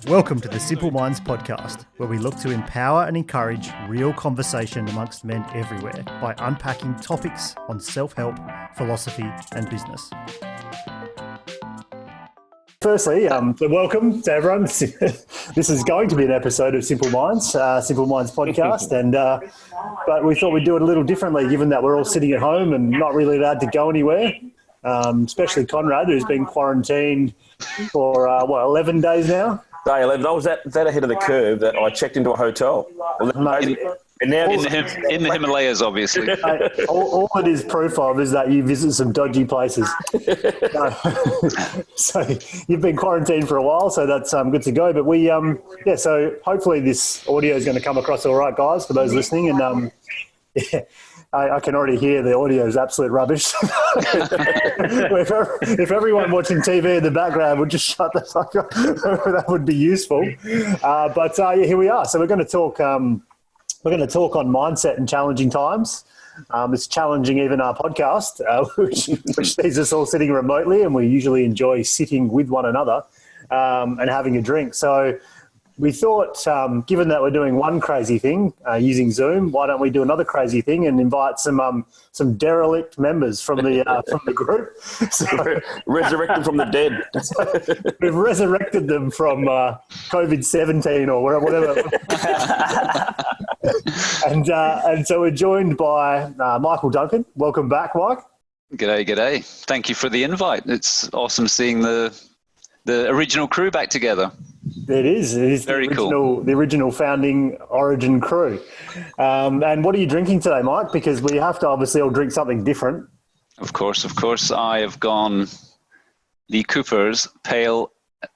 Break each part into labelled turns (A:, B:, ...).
A: Welcome to the Simple Minds podcast, where we look to empower and encourage real conversation amongst men everywhere by unpacking topics on self-help, philosophy, and business. Firstly, welcome to everyone. This is going to be an episode of Simple Minds podcast, and but we thought we'd do it a little differently, given that we're all sitting at home and not really allowed to go anywhere. Especially Conrad, who's been quarantined for 11 days now.
B: Day 11. I was that ahead of the curve that I checked into a hotel.
C: In the Himalayas, obviously.
A: All it is proof of is that you visit some dodgy places. So you've been quarantined for a while, so that's good to go. But so hopefully this audio is going to come across all right, guys, for those listening. And I can already hear the audio is absolute rubbish. If everyone watching TV in the background would just shut the fuck up, that would be useful. But here we are. So we're going to talk. We're going to talk on mindset in challenging times. It's challenging even our podcast, which sees us all sitting remotely, and we usually enjoy sitting with one another and having a drink. So we thought, given that we're doing one crazy thing using Zoom, why don't we do another crazy thing and invite some derelict members from the group? So,
B: resurrect them from the dead.
A: We've resurrected them from COVID-17 or whatever. And so we're joined by Michael Duncan. Welcome back, Mike.
C: G'day. Thank you for the invite. It's awesome seeing the original crew back together.
A: It is
C: Very cool.
A: The original founding origin crew. And what are you drinking today, Mike? Because we have to obviously all drink something different.
C: Of course. I have gone the Cooper's Pale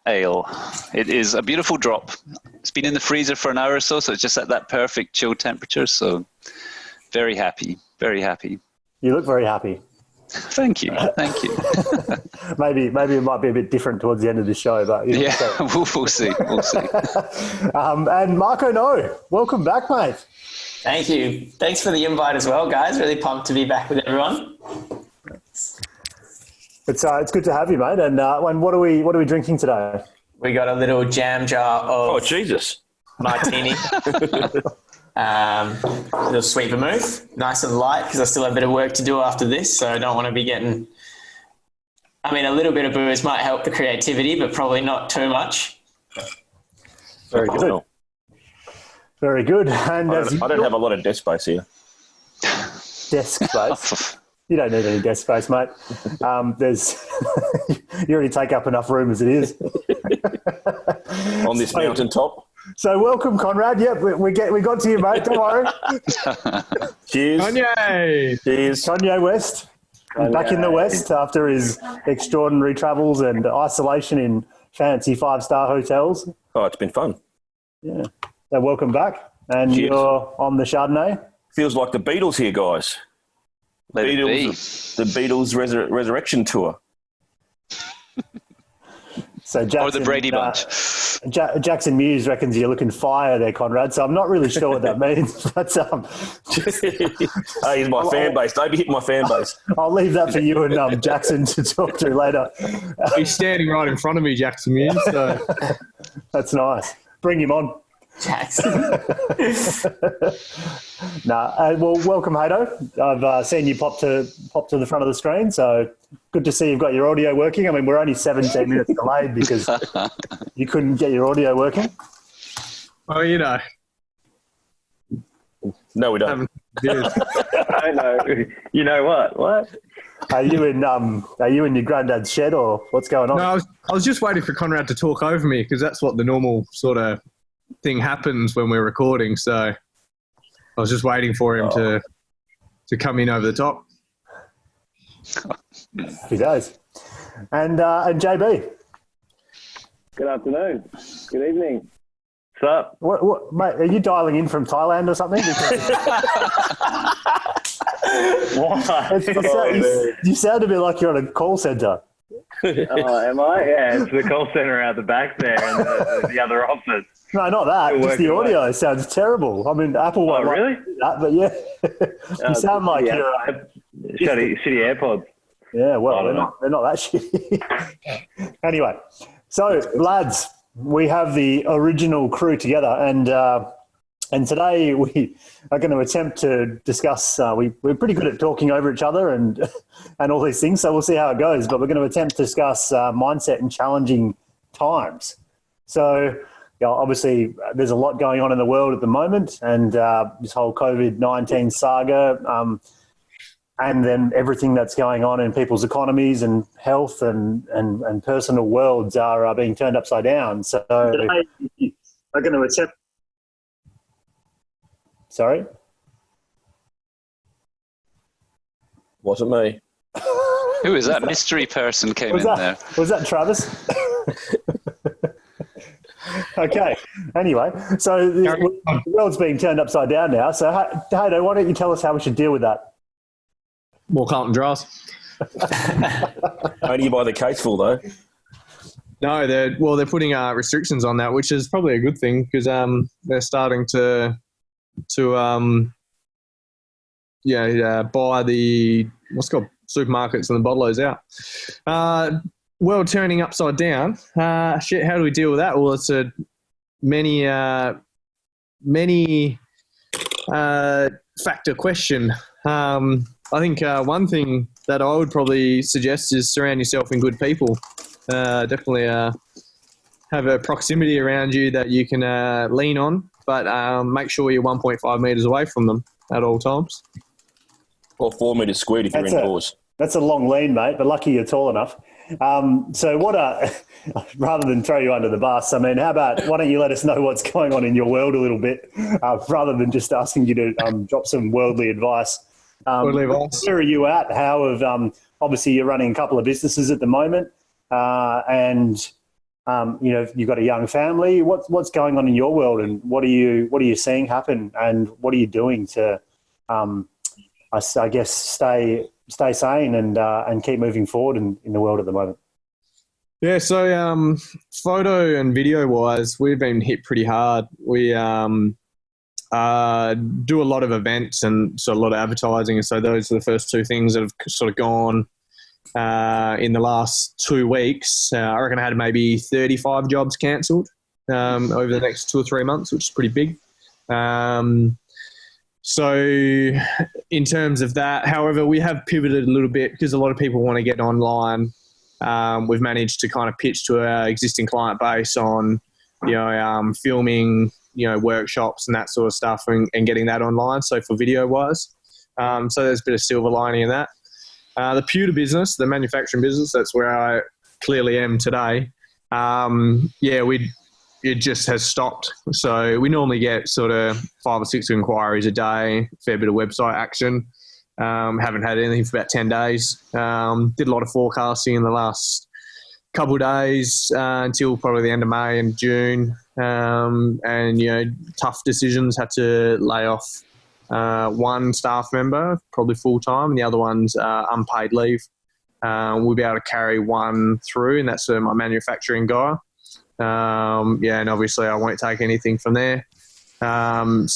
C: Ale. It is a beautiful drop. It's been in the freezer for an hour or so it's just at that perfect chill temperature. So very happy.
A: You look very happy.
C: Thank you.
A: Maybe it might be a bit different towards the end of the show, but
C: we'll see.
A: And Marco No, welcome back, mate.
D: Thank you. Thanks for the invite as well, guys. Really pumped to be back with everyone.
A: It's good to have you, mate. And what are we drinking today?
D: We got a little jam jar of
B: Jesus
D: martini. A little sweet vermouth, nice and light because I still have a bit of work to do after this, so I don't want to be getting. A little bit of booze might help the creativity, but probably not too much.
A: Very good. Very good. And
B: I don't have a lot of desk space here.
A: Desk space. You don't need any desk space, mate. You already take up enough room as it is.
B: On this mountaintop.
A: So welcome, Conrad. Yeah, we got to you, mate. Don't worry.
B: Cheers.
A: Kanye.
B: Cheers.
A: Kanye West. Back in the West after his extraordinary travels and isolation in fancy 5-star hotels.
B: Oh, it's been fun.
A: Yeah. So welcome back. And
B: Cheers.
A: You're on the Chardonnay.
B: Feels like the Beatles here, guys. The Beatles resurrection tour. So Jackson,
C: or the Brady Bunch.
A: Jackson Mewes reckons you're looking fire there, Conrad. So I'm not really sure what that means. But
B: He's my fan base. Don't be hitting my fan base.
A: I'll leave that for you and Jackson to talk to later.
E: He's standing right in front of me, Jackson Mewes. So.
A: That's nice. Bring him on.
D: Jackson.
A: Well, welcome, Hato. I've seen you pop to the front of the screen, so good to see you've got your audio working. We're only 17 minutes delayed because you couldn't get your audio working.
E: Oh, you know.
B: No, we don't.
F: I know. You know what? What?
A: Are you in your granddad's shed or what's going on?
E: No, I was just waiting for Conrad to talk over me because that's what the normal sort of thing happens when we're recording. So I was just waiting for him to come in over the top.
A: He does. And JB.
F: Good afternoon. Good evening. What's up?
A: What, mate, are you dialing in from Thailand or something? You sound a bit like you're on a call centre.
F: Oh, am I? Yeah, it's the call centre out the back there and the other office.
A: No, not that. Just the audio sounds terrible. Apple won't
F: really?
A: That, but yeah. You sound like you're...
F: shitty AirPods.
A: Yeah, well, they're not that shitty. Anyway, So, lads, we have the original crew together, and today we are going to attempt to discuss. We're pretty good at talking over each other and all these things, so we'll see how it goes. But we're going to attempt to discuss mindset in challenging times. So, obviously, there's a lot going on in the world at the moment, and this whole COVID-19 saga. And then everything that's going on in people's economies and health and personal worlds are being turned upside down. So I'm going to attempt. Sorry?
B: Wasn't me.
C: Who is that mystery person came in there?
A: Was that Travis? Okay. Anyway, so the world's being turned upside down now. So, Haydo, why don't you tell us how we should deal with that?
E: More Carlton draws.
B: Only by the caseful, though.
E: No, they're putting restrictions on that, which is probably a good thing because they're starting to buy the what's called supermarkets and the bottlers out. World turning upside down. Shit, how do we deal with that? Well, it's a many factor question. I think one thing that I would probably suggest is surround yourself in good people. Definitely have a proximity around you that you can lean on, but make sure you're 1.5 metres away from them at all times.
B: Or 4 metres squared if you're indoors.
A: That's a long lean, mate, but lucky you're tall enough. So rather than throw you under the bus, I mean, why don't you let us know what's going on in your world a little bit, rather than just asking you to drop some worldly advice. Where are you at? How have obviously you're running a couple of businesses at the moment, and you've got a young family. What's going on in your world, and what are you seeing happen, and what are you doing to, I guess, stay sane and keep moving forward in the world at the moment?
E: Yeah, so photo and video wise, we've been hit pretty hard. We do a lot of events and so a lot of advertising, and so those are the first two things that have sort of gone in the last 2 weeks. I reckon I had maybe 35 jobs cancelled over the next 2 or 3 months, which is pretty big. So in terms of that, however, we have pivoted a little bit because a lot of people want to get online. We've managed to kind of pitch to our existing client base on, filming, workshops and that sort of stuff and getting that online. So for video wise, so there's a bit of silver lining in that. The pewter business, the manufacturing business, that's where I clearly am today. It just has stopped. So we normally get sort of 5 or 6 inquiries a day, fair bit of website action. Haven't had anything for about 10 days. Did a lot of forecasting in the last couple of days until probably the end of May and June. Tough decisions, had to lay off one staff member, probably full-time, and the other one's unpaid leave. We'll be able to carry one through, and that's my manufacturing guy. And obviously I won't take anything from there. That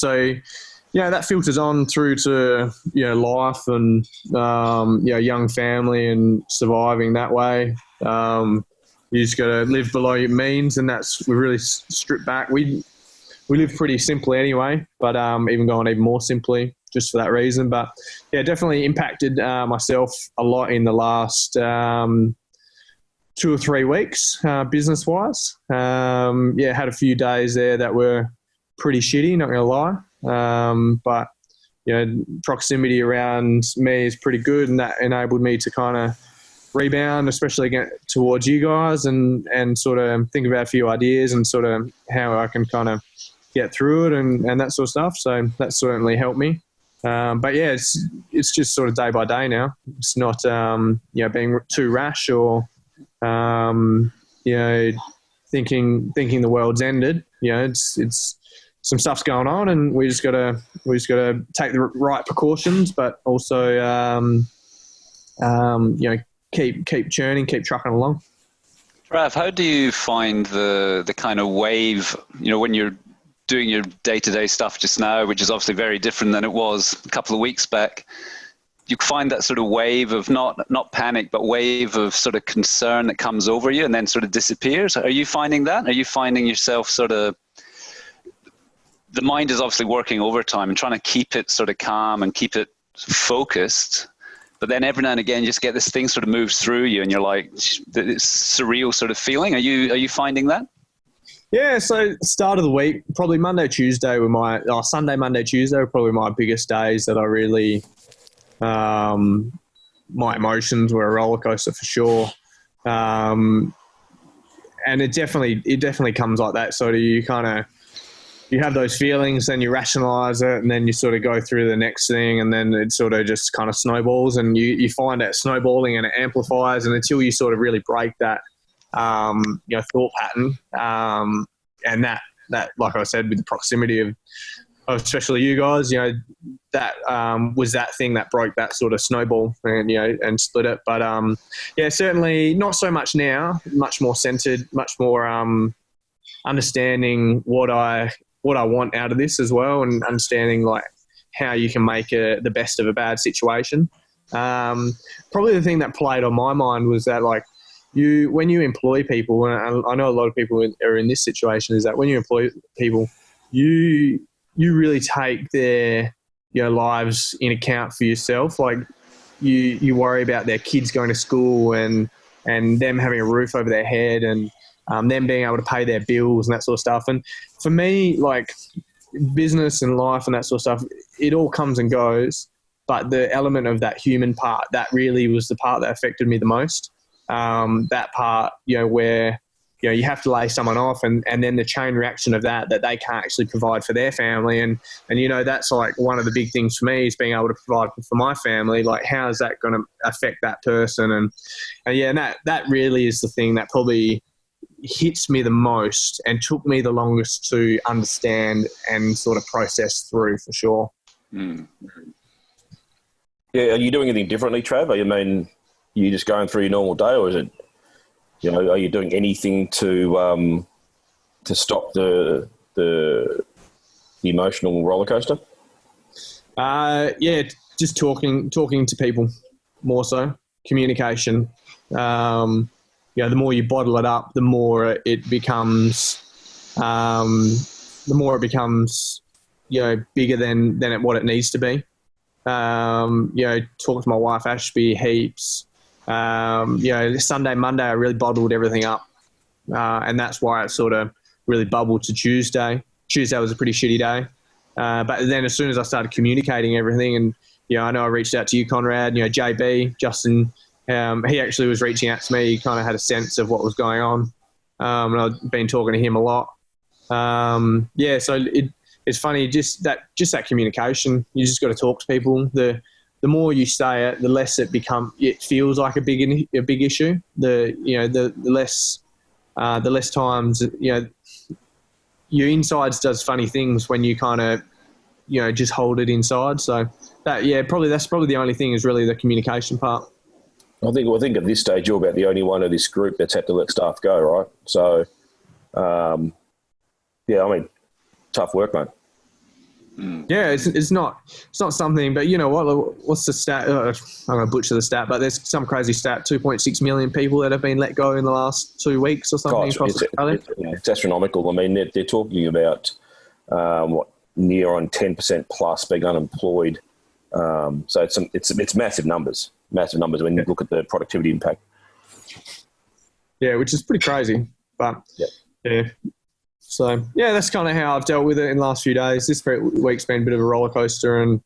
E: filters on through to, life and, young family and surviving that way. You just got to live below your means, and we really stripped back. We live pretty simply anyway, but even going even more simply just for that reason. But yeah, definitely impacted myself a lot in the last 2 or 3 weeks, business-wise. Had a few days there that were pretty shitty, not going to lie. But, proximity around me is pretty good, and that enabled me to kind of rebound, especially towards you guys, and sort of think about a few ideas and sort of how I can kind of get through it and that sort of stuff. So that certainly helped me. But yeah, it's just sort of day by day now. It's not, being too rash or, thinking the world's ended. It's some stuff's going on, and we just gotta take the right precautions, but also, keep churning, keep trucking along.
C: Trav, how do you find the kind of wave, when you're doing your day-to-day stuff just now, which is obviously very different than it was a couple of weeks back? you find that sort of wave of not panic, but wave of sort of concern that comes over you and then sort of disappears. Are you finding that? Are you finding yourself sort of, the mind is obviously working overtime and trying to keep it sort of calm and keep it focused, but then every now and again you just get this thing sort of moves through you and you're like, this surreal sort of feeling. Are you finding that?
E: Yeah, so start of the week, probably Monday, Tuesday were Sunday, Monday, Tuesday were probably my biggest days that I really, my emotions were a roller coaster for sure. And it definitely comes like that. So you have those feelings, then you rationalize it, and then you sort of go through the next thing, and then it sort of just kind of snowballs, and you find it snowballing and it amplifies, and until you sort of really break that, thought pattern, and that, like I said, with the proximity of especially you guys, that was that thing that broke that sort of snowball and split it. But certainly not so much now. Much more centered, much more understanding what I want out of this as well, and understanding like how you can make the best of a bad situation. Probably the thing that played on my mind was that like when you employ people, and I know a lot of people are in this situation, is that when you employ people, you really take their lives in account for yourself. Like you worry about their kids going to school and them having a roof over their head and them being able to pay their bills and that sort of stuff. And for me, like business and life and that sort of stuff, it all comes and goes. But the element of that human part, that really was the part that affected me the most. That part, where you have to lay someone off, and then the chain reaction of that they can't actually provide for their family, and that's like one of the big things for me is being able to provide for my family. Like, how is that going to affect that person? And that really is the thing that probably hits me the most and took me the longest to understand and sort of process through, for sure.
B: Yeah, are you doing anything differently, Trav? You just going through your normal day, or is it, are you doing anything to stop the emotional roller coaster? Just talking to people more so. Communication. The more you bottle it up, the more it becomes, bigger than what it needs to be. Talk to my wife Ashby heaps. Sunday, Monday, I really bottled everything up, and that's why it sort of really bubbled to Tuesday. Tuesday was a pretty shitty day, but then as soon as I started communicating everything, and I know I reached out to you, Conrad. JB, Justin, he actually was reaching out to me. He kind of had a sense of what was going on, and I've been talking to him a lot. So it's funny, just that communication. You just got to talk to people. The more you say it, the less it feels like a big issue. The less times, your insides does funny things when you kind of, just hold it inside. So that's probably the only thing is really the communication part. I think at this stage you're about the only one of this group that's had to let staff go, right? So, tough work, mate.
E: Yeah, it's not something, but you know what? What's the stat? I'm going to butcher the stat, but there's some crazy stat: 2.6 million people that have been let go in the last 2 weeks or something across Australia.
B: It's astronomical. I mean, they're talking about near on 10% plus being unemployed. So it's massive numbers when you look at the productivity impact.
E: Yeah, which is pretty crazy, but yeah. So, that's kind of how I've dealt with it in the last few days. This week's been a bit of a roller coaster, and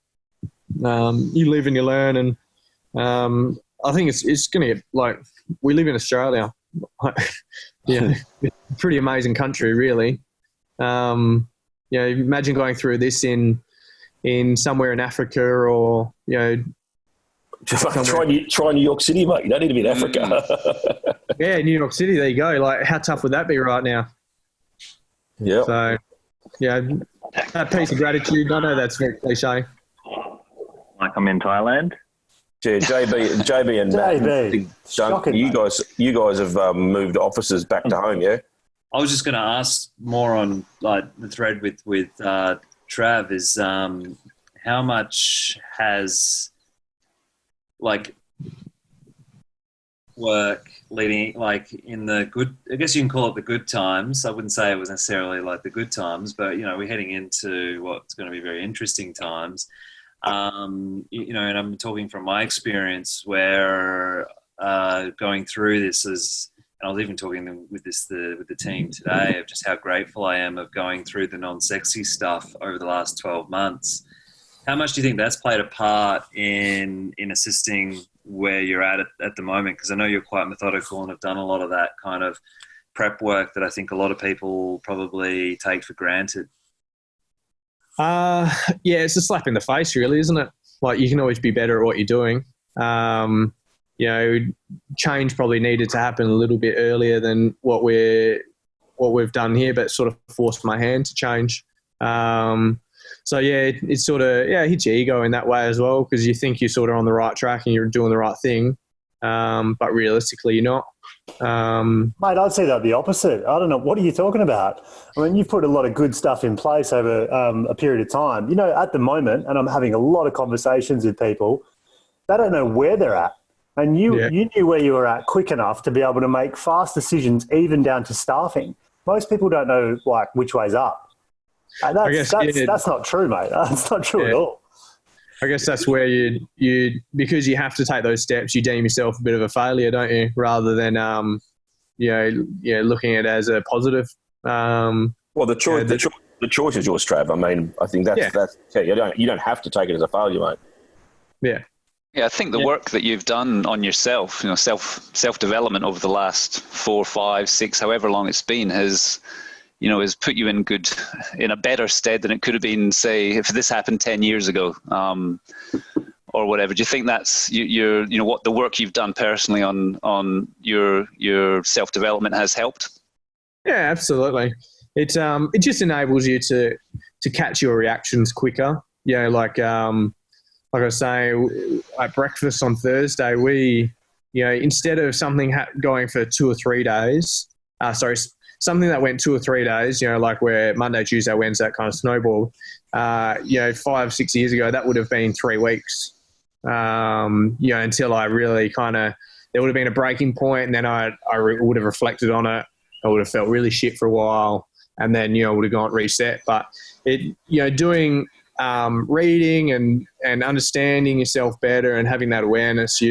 E: you live and you learn. And I think it's going to get, like, we live in Australia. Pretty amazing country, really. Imagine going through this in somewhere in Africa or,
B: just like try New York City, mate. You don't need to be in Africa.
E: Yeah, New York City, there you go. Like, how tough would that be right now?
B: Yeah.
E: So, that piece of gratitude. I know that's very cliche.
F: Like I'm in Thailand.
B: Yeah, JB and Matt, you guys have moved offices back to home, yeah?
G: I was just going to ask more on like the thread with Trav is how much has like work leading, like in the good, I guess you can call it the good times. I wouldn't say it was necessarily like the good times, but we're heading into what's going to be very interesting times. And I'm talking from my experience where going through this is, and I was even talking with the team today of just how grateful I am of going through the non-sexy stuff over the last 12 months. How much do you think that's played a part in assisting where you're at the moment? Because I know you're quite methodical and have done a lot of that kind of prep work that I think a lot of people probably take for granted.
B: It's a slap in the face, really, isn't it? Like, you can always be better at what you're doing. Change probably needed to happen a little bit earlier than what we've done here, but sort of forced my hand to change. It sort of hits your ego in that way as well, because you think you're sort of on the right track and you're doing the right thing, but realistically you're not.
A: Mate, I'd say that the opposite. I don't know. What are you talking about? I mean, you've put a lot of good stuff in place over a period of time. At the moment, and I'm having a lot of conversations with people, they don't know where they're at. And you knew where you were at quick enough to be able to make fast decisions, even down to staffing. Most people don't know, like, which way's up. And that's not true, mate. That's not true at all.
B: I guess that's where you because you have to take those steps, you deem yourself a bit of a failure, don't you? Rather than looking at it as a positive.
H: Well, the choice is yours, Trav. I mean, I think that's you don't have to take it as a failure, mate.
B: Yeah.
C: Yeah, I think the work that you've done on yourself, self-development over the last 4, 5, 6, however long it's been, has put you in a better stead than it could have been, say, if this happened 10 years ago, or whatever. Do you think that's what the work you've done personally on your self-development has helped?
B: Yeah, absolutely. It just enables you to catch your reactions quicker. Like I was saying, at breakfast on Thursday, we, instead of something going for 2 or 3 days, something that went 2 or 3 days, like where Monday, Tuesday, Wednesday kind of snowballed, 5, 6 years ago, that would have been 3 weeks, until I really there would have been a breaking point, and then I would have reflected on it. I would have felt really shit for a while, and then, would have gone reset. But doing reading and understanding yourself better and having that awareness,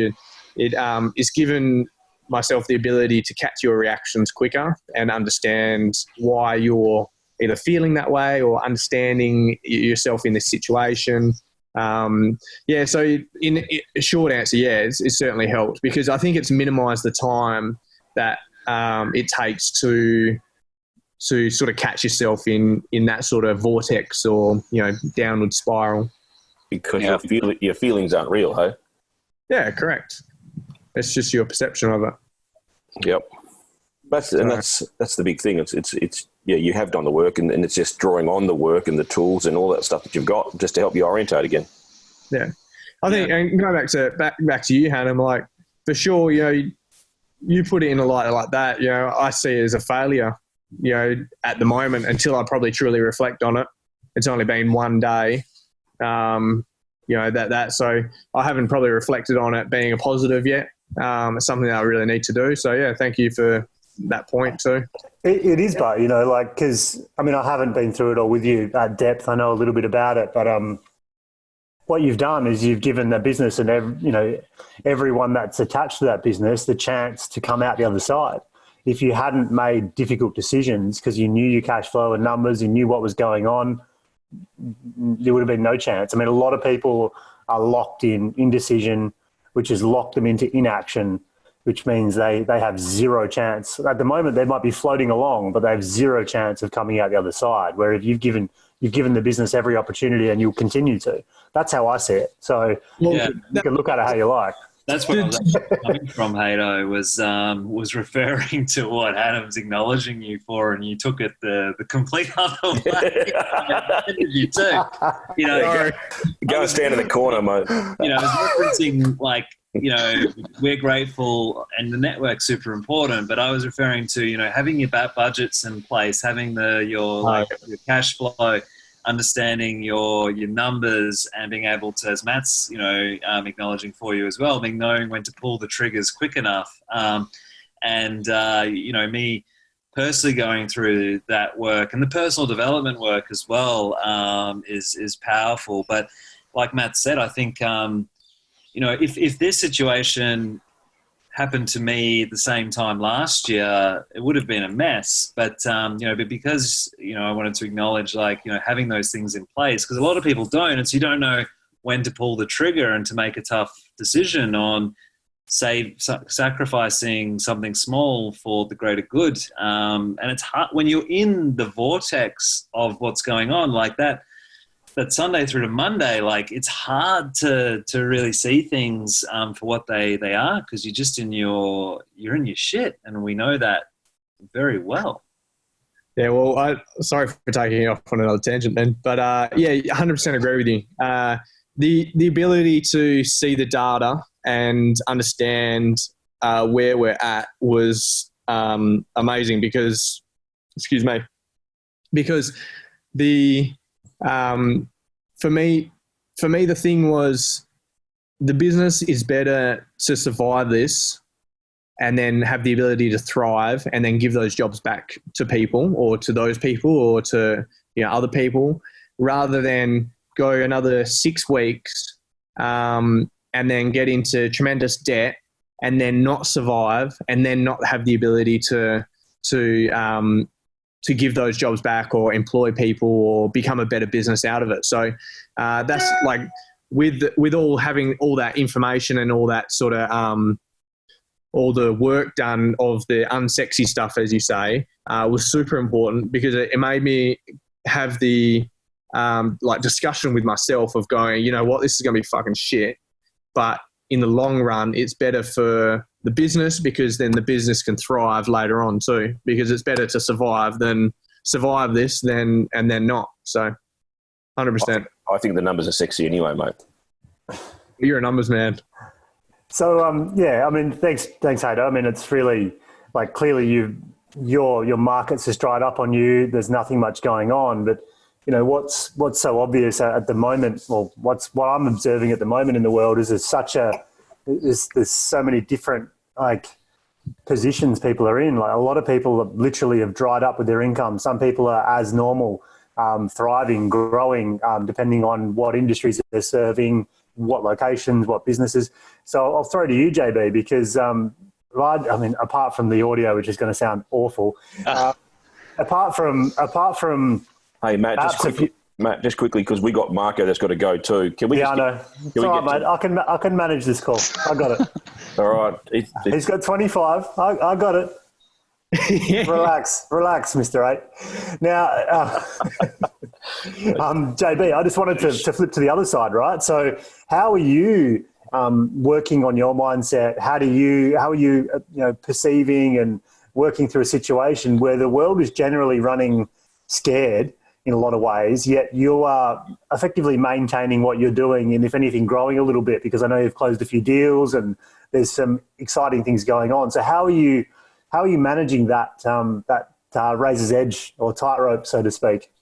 B: it's given myself the ability to catch your reactions quicker and understand why you're either feeling that way or understanding yourself in this situation. So in a short answer, it's certainly helped, because I think it's minimized the time that it takes to sort of catch yourself in that sort of vortex or, downward spiral.
H: Because your feelings aren't real, hey?
B: Yeah, correct. It's just your perception of it.
H: Yep. That's the big thing. It's you have done the work, and it's just drawing on the work and the tools and all that stuff that you've got just to help you orientate again.
B: Yeah. I think, and going back to you, Hannah, like, for sure, you put it in a light like that, I see it as a failure, at the moment, until I probably truly reflect on it. It's only been 1 day, so I haven't probably reflected on it being a positive yet. It's something that I really need to do. So, thank you for that point too.
A: It is, but, because, I haven't been through it all with you at depth. I know a little bit about it, but what you've done is you've given the business and everyone that's attached to that business the chance to come out the other side. If you hadn't made difficult decisions because you knew your cash flow and numbers, you knew what was going on, there would have been no chance. A lot of people are locked in indecision, which has locked them into inaction, which means they have zero chance. At the moment, they might be floating along, but they have zero chance of coming out the other side. Where if you've given the business every opportunity, and you'll continue to. That's how I see it. So you can look at it how you like.
G: That's where I was actually coming from, Hato, was referring to what Adam's acknowledging you for, and you took it the complete other way. You too.
H: Go and stand in the corner, mate.
G: I was referencing, like, we're grateful and the network's super important, but I was referring to, having your budgets in place, having your cash flow. understanding your numbers and being able to, as Matt's, acknowledging for you as well, being knowing when to pull the triggers quick enough. Me personally going through that work and the personal development work as well is powerful. But like Matt said, I think, if this situation happened to me at the same time last year, it would have been a mess. But, but because, I wanted to acknowledge, having those things in place, because a lot of people don't. And so you don't know when to pull the trigger and to make a tough decision on, say, sacrificing something small for the greater good. And it's hard when you're in the vortex of what's going on like that Sunday through to Monday, it's hard to really see things for what they are, because you're just you're in your shit, and we know that very well.
B: Yeah, well, sorry for taking you off on another tangent then, but 100% agree with you. The ability to see the data and understand where we're at was amazing because for me, the thing was the business is better to survive this and then have the ability to thrive and then give those jobs back to people or to those people or to other people, rather than go another 6 weeks and then get into tremendous debt and then not survive and then not have the ability to give those jobs back or employ people or become a better business out of it. So that's with all having all that information and all that sort of all the work done of the unsexy stuff, as you say, was super important, because it made me have the discussion with myself of going, this is going to be fucking shit. But in the long run, it's better for the business, because then the business can thrive later on too, because it's better to survive this and then not. So 100%.
H: I think the numbers are sexy anyway, mate.
B: You're a numbers man.
A: So, thanks, Hayder. I mean, it's really clearly your markets has dried up on you. There's nothing much going on, but what's so obvious at the moment, well, what I'm observing at the moment in the world is there's so many different positions people are in. A lot of people literally have dried up with their income. Some people are as normal, thriving, growing, depending on what industries they're serving, what locations, what businesses. So I'll throw to you, JB, because apart from the audio, which is going to sound awful, apart from
H: hey, Matt, just quickly, because we got Marco that's got to go too. Can we?
A: Yeah, I know. It's all right, mate. I can manage this call. I got it.
H: All right.
A: He's got 25. I got it. Relax, Mr. 8. Now, JB, I just wanted to flip to the other side, right? So, how are you working on your mindset? How are you perceiving and working through a situation where the world is generally running scared in a lot of ways, yet you are effectively maintaining what you're doing and, if anything, growing a little bit, because I know you've closed a few deals and there's some exciting things going on. So how are you managing that razor's edge or tightrope, so to speak?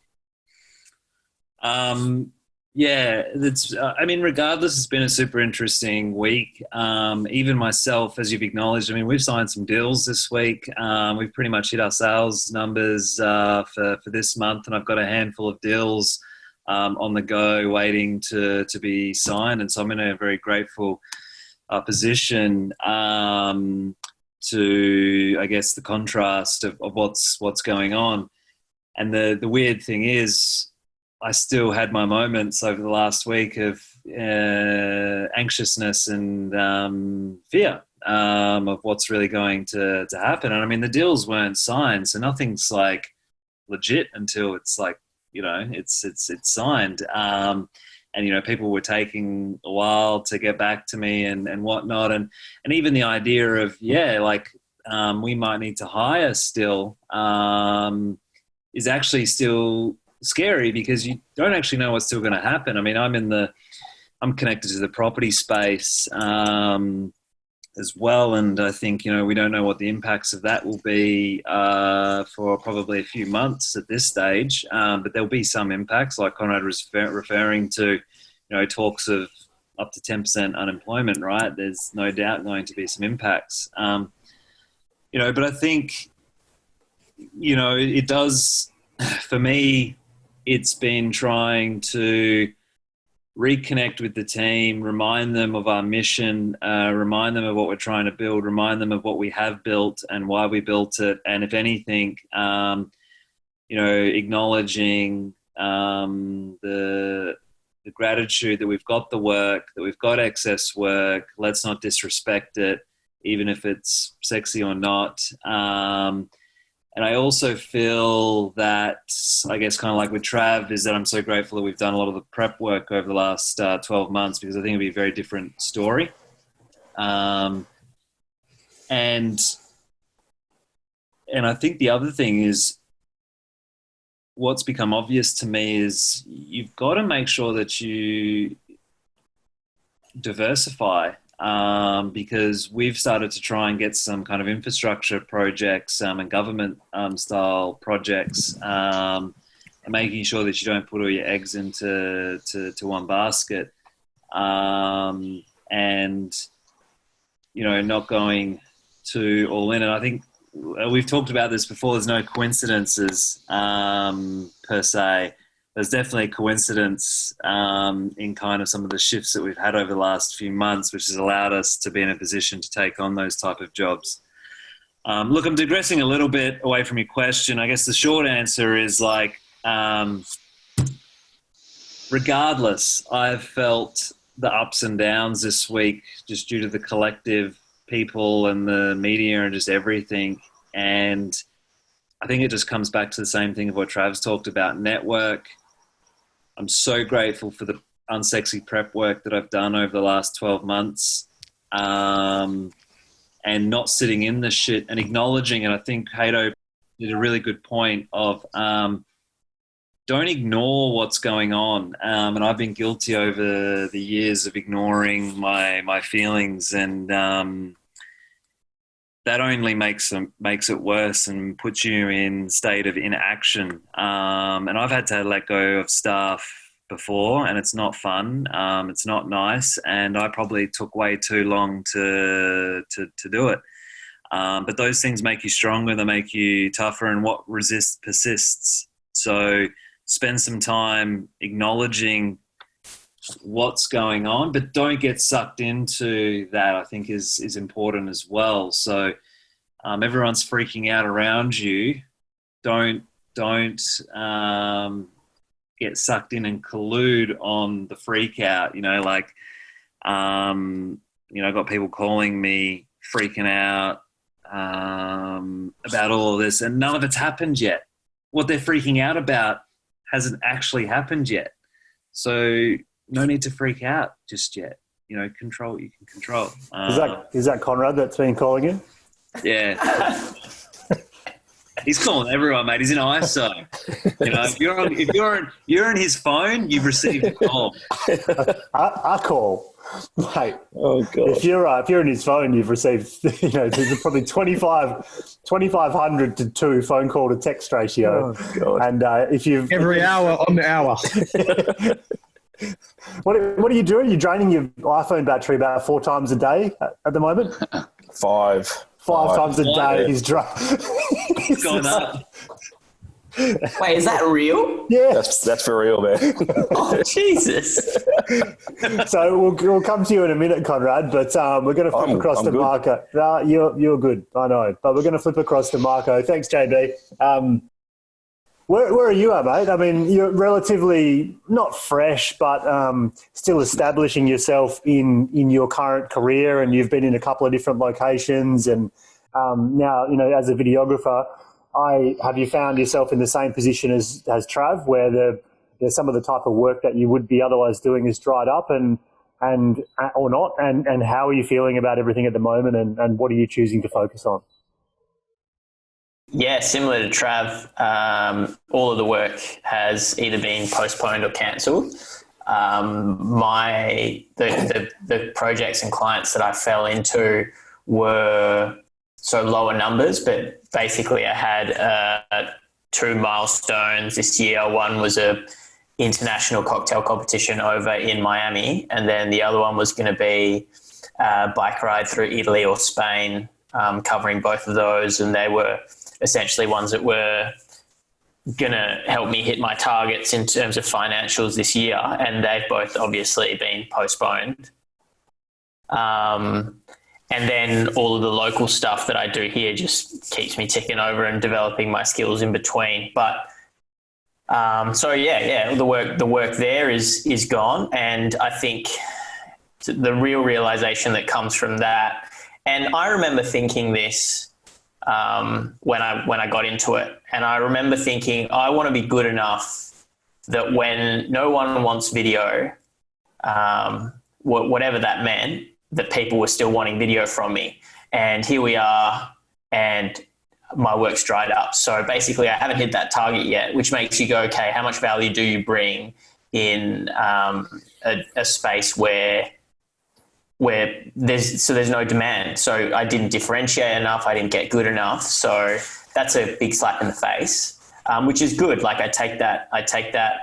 G: Regardless, it's been a super interesting week. Even myself, as you've acknowledged, we've signed some deals this week. We've pretty much hit our sales numbers for this month, and I've got a handful of deals on the go waiting to be signed. And so I'm in a very grateful position to, I guess, the contrast of what's going on. And the weird thing is, I still had my moments over the last week of anxiousness and fear of what's really going to happen. And the deals weren't signed, so nothing's legit until it's it's signed. And people were taking a while to get back to me and whatnot, and even the idea of we might need to hire still is actually still scary, because you don't actually know what's still going to happen. I'm connected to the property space, as well. And I think, we don't know what the impacts of that will be for probably a few months at this stage, but there'll be some impacts, like Conrad was referring to, talks of up to 10% unemployment, right? There's no doubt going to be some impacts. But I think, it does, for me, it's been trying to reconnect with the team, remind them of our mission, remind them of what we're trying to build, remind them of what we have built and why we built it. And if anything, acknowledging the gratitude that we've got the work, that we've got excess work. Let's not disrespect it, even if it's sexy or not. And I also feel that, I guess kind of like with Trav, is that I'm so grateful that we've done a lot of the prep work over the last 12 months, because I think it'll be a very different story. And I think the other thing is, what's become obvious to me is you've got to make sure that you diversify, because we've started to try and get some kind of infrastructure projects and government style projects, and making sure that you don't put all your eggs into one basket, and not going too all in. And I think we've talked about this before. There's no coincidences per se. There's definitely a coincidence in kind of some of the shifts that we've had over the last few months, which has allowed us to be in a position to take on those type of jobs. Look, I'm digressing a little bit away from your question. I guess the short answer is regardless, I've felt the ups and downs this week just due to the collective people and the media and just everything. And I think it just comes back to the same thing of what Trav's talked about, network. I'm so grateful for the unsexy prep work that I've done over the last 12 months, and not sitting in the shit and acknowledging. And I think Hato did a really good point of don't ignore what's going on. And I've been guilty over the years of ignoring my feelings, and that only makes it worse and puts you in state of inaction. And I've had to let go of staff before, and it's not fun. It's not nice, and I probably took way too long to do it. But those things make you stronger. They make you tougher, and what resists persists. So spend some time acknowledging what's going on, but don't get sucked into that, I think is important as well. So everyone's freaking out around you. Don't get sucked in and collude on the freak out. I got people calling me freaking out about all of this, and none of it's happened yet. What they're freaking out about hasn't actually happened yet. So no need to freak out just yet. Control what you can control.
A: Is that Conrad that's been calling you?
G: Yeah. He's calling everyone, mate. He's in ISO. If you're on his phone, you've received a call.
A: A call, mate.
H: Oh god!
A: If you're in his phone, you've received. There's probably 2,500 to 2 phone call to text ratio.
H: Oh god!
A: And if you've
E: Every hour on the hour.
A: What are you doing? You're draining your iPhone battery about 4 times a day at the moment?
H: 5
A: times a day. He's
G: It's going up.
D: Wait, is that real?
A: Yeah.
H: That's for real, man.
D: Oh, Jesus.
A: So we'll come to you in a minute, Conrad, but we're going to flip across to
H: good.
A: Marco. You're good, I know, but we're going to flip across to Marco. Thanks, JB. Where are you at, mate? I mean, you're relatively not fresh, but still establishing yourself in your current career, and you've been in a couple of different locations, and now, as a videographer, have you found yourself in the same position as Trav, where some of the type of work that you would be otherwise doing is dried up, and or not, and how are you feeling about everything at the moment, and what are you choosing to focus on?
D: Yeah, similar to Trav, all of the work has either been postponed or cancelled. the projects and clients that I fell into were so lower numbers, but basically I had 2 milestones this year. One was a international cocktail competition over in Miami, and then the other one was going to be a bike ride through Italy or Spain, covering both of those, and they were essentially ones that were going to help me hit my targets in terms of financials this year, and they've both obviously been postponed. And then all of the local stuff that I do here just keeps me ticking over and developing my skills in between. But the work there is gone, and I think the real realization that comes from that, and I remember thinking this when I got into it, and I remember thinking I want to be good enough that when no one wants video, whatever that meant, that people were still wanting video from me. And here we are, and my work's dried up. So basically I haven't hit that target yet, which makes you go, okay, how much value do you bring in a space where there's no demand. So I didn't differentiate enough. I didn't get good enough. So that's a big slap in the face, which is good. Like I take that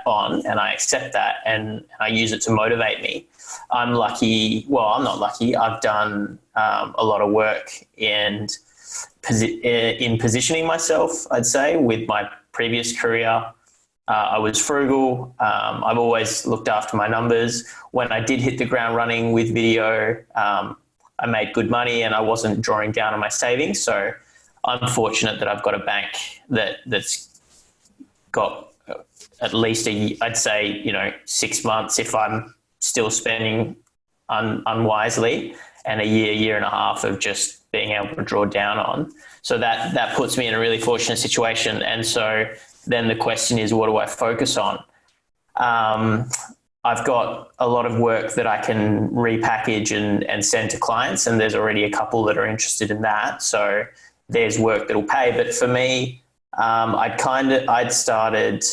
D: on and I accept that and I use it to motivate me. I'm lucky. Well, I'm not lucky. I've done a lot of work in positioning myself, I'd say, with my previous career. I was frugal. I've always looked after my numbers. When I did hit the ground running with video, I made good money and I wasn't drawing down on my savings. So I'm fortunate that I've got a bank that's got at least I'd say, 6 months if I'm still spending unwisely, and a year and a half of just being able to draw down on. So that puts me in a really fortunate situation. And so then the question is, what do I focus on? I've got a lot of work that I can repackage and send to clients, and there's already a couple that are interested in that. So there's work that'll pay. But for me, I'd started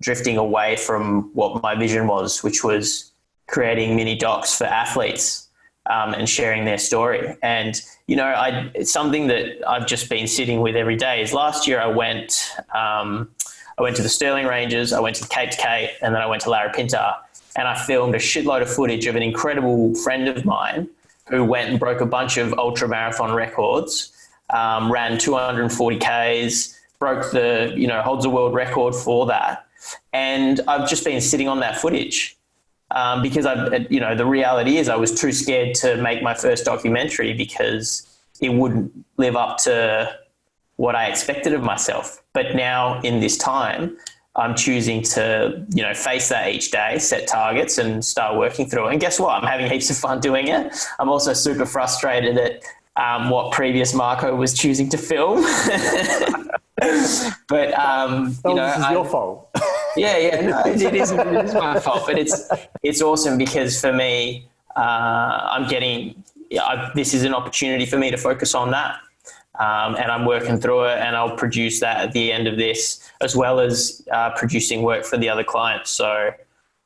D: drifting away from what my vision was, which was creating mini docs for athletes and sharing their story. And, it's something that I've just been sitting with every day. Is last year I went to the Stirling Ranges, I went to the Cape to Cape, and then I went to Larapinta, and I filmed a shitload of footage of an incredible friend of mine who went and broke a bunch of ultra marathon records, ran 240 Ks, broke holds a world record for that. And I've just been sitting on that footage because the reality is I was too scared to make my first documentary because it wouldn't live up to what I expected of myself. But now in this time, I'm choosing to, face that each day, set targets and start working through it. And guess what? I'm having heaps of fun doing it. I'm also super frustrated at what previous Marco was choosing to film. But,
A: this is your fault.
D: Yeah, no, it is my fault. But it's awesome because for me, this is an opportunity for me to focus on that. And I'm working through it, and I'll produce that at the end of this, as well as producing work for the other clients. So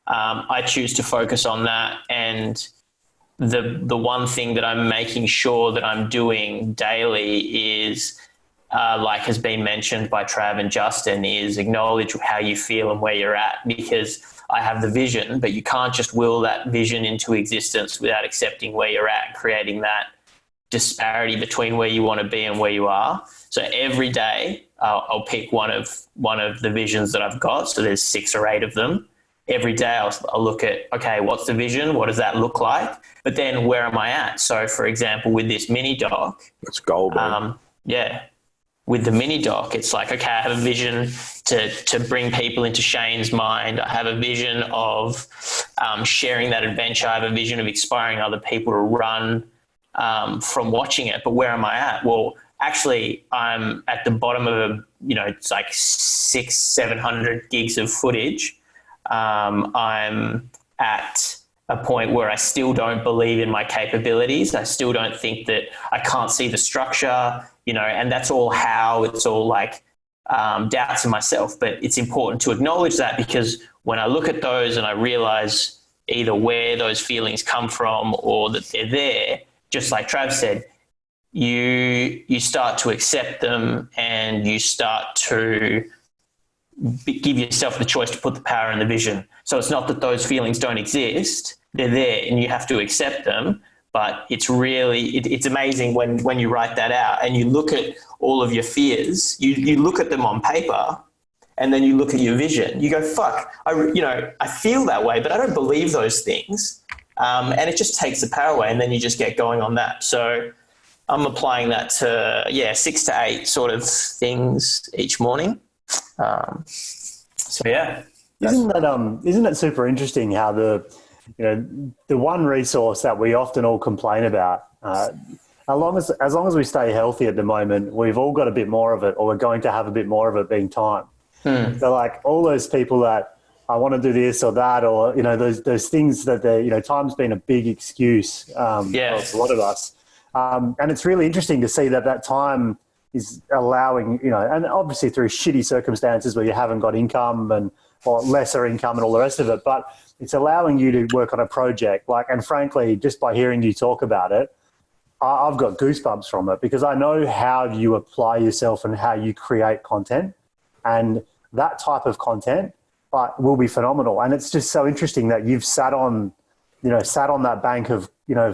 D: I choose to focus on that. And the one thing that I'm making sure that I'm doing daily is, like has been mentioned by Trav and Justin, is acknowledge how you feel and where you're at, because I have the vision, but you can't just will that vision into existence without accepting where you're at and creating that disparity between where you want to be and where you are. So every day I'll pick one of the visions that I've got. So there's 6 or 8 of them. Every day I'll look at, okay, what's the vision? What does that look like? But then where am I at? So for example, with this mini doc,
H: it's gold.
D: With the mini doc, it's like, okay, I have a vision to bring people into Shane's mind. I have a vision of sharing that adventure. I have a vision of inspiring other people to run from watching it. But where am I at? Well, actually, I'm at the bottom of it's like 600-700 gigs of footage. I'm at a point where I still don't believe in my capabilities. I still don't think that I can't see the structure, and that's all it's all like doubts in myself. But it's important to acknowledge that, because when I look at those and I realize either where those feelings come from or that they're there, just like Trav said, you start to accept them and you start to give yourself the choice to put the power in the vision. So it's not that those feelings don't exist, they're there and you have to accept them. But it's really, it's amazing when you write that out and you look at all of your fears, you look at them on paper and then you look at your vision. You go, fuck, I feel that way, but I don't believe those things. And it just takes the power away and then you just get going on that. So I'm applying that to, 6 to 8 sort of things each morning.
A: Isn't that super interesting how the one resource that we often all complain about, as long as we stay healthy at the moment, we've all got a bit more of it, or we're going to have a bit more of it, being time. So like all those people that I want to do this or that, or those things that time's been a big excuse for a lot of us, and it's really interesting to see that time is allowing, and obviously through shitty circumstances where you haven't got income or lesser income and all the rest of it, but it's allowing you to work on a project. And frankly, just by hearing you talk about it, I've got goosebumps from it, because I know how you apply yourself and how you create content, and that type of content will be phenomenal. And it's just so interesting that you've sat on that bank of,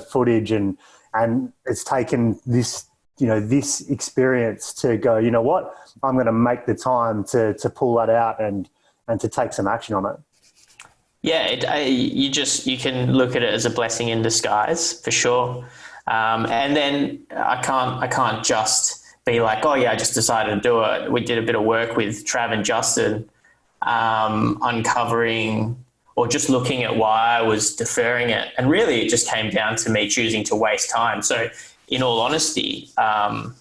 A: footage and it's taken this, this experience to go, you know what, I'm going to make the time to pull that out and to take some action on it.
D: Yeah, you can look at it as a blessing in disguise for sure. And then I can't just be like, oh yeah, I just decided to do it. We did a bit of work with Trav and Justin, uncovering or just looking at why I was deferring it. And really it just came down to me choosing to waste time. So in all honesty, when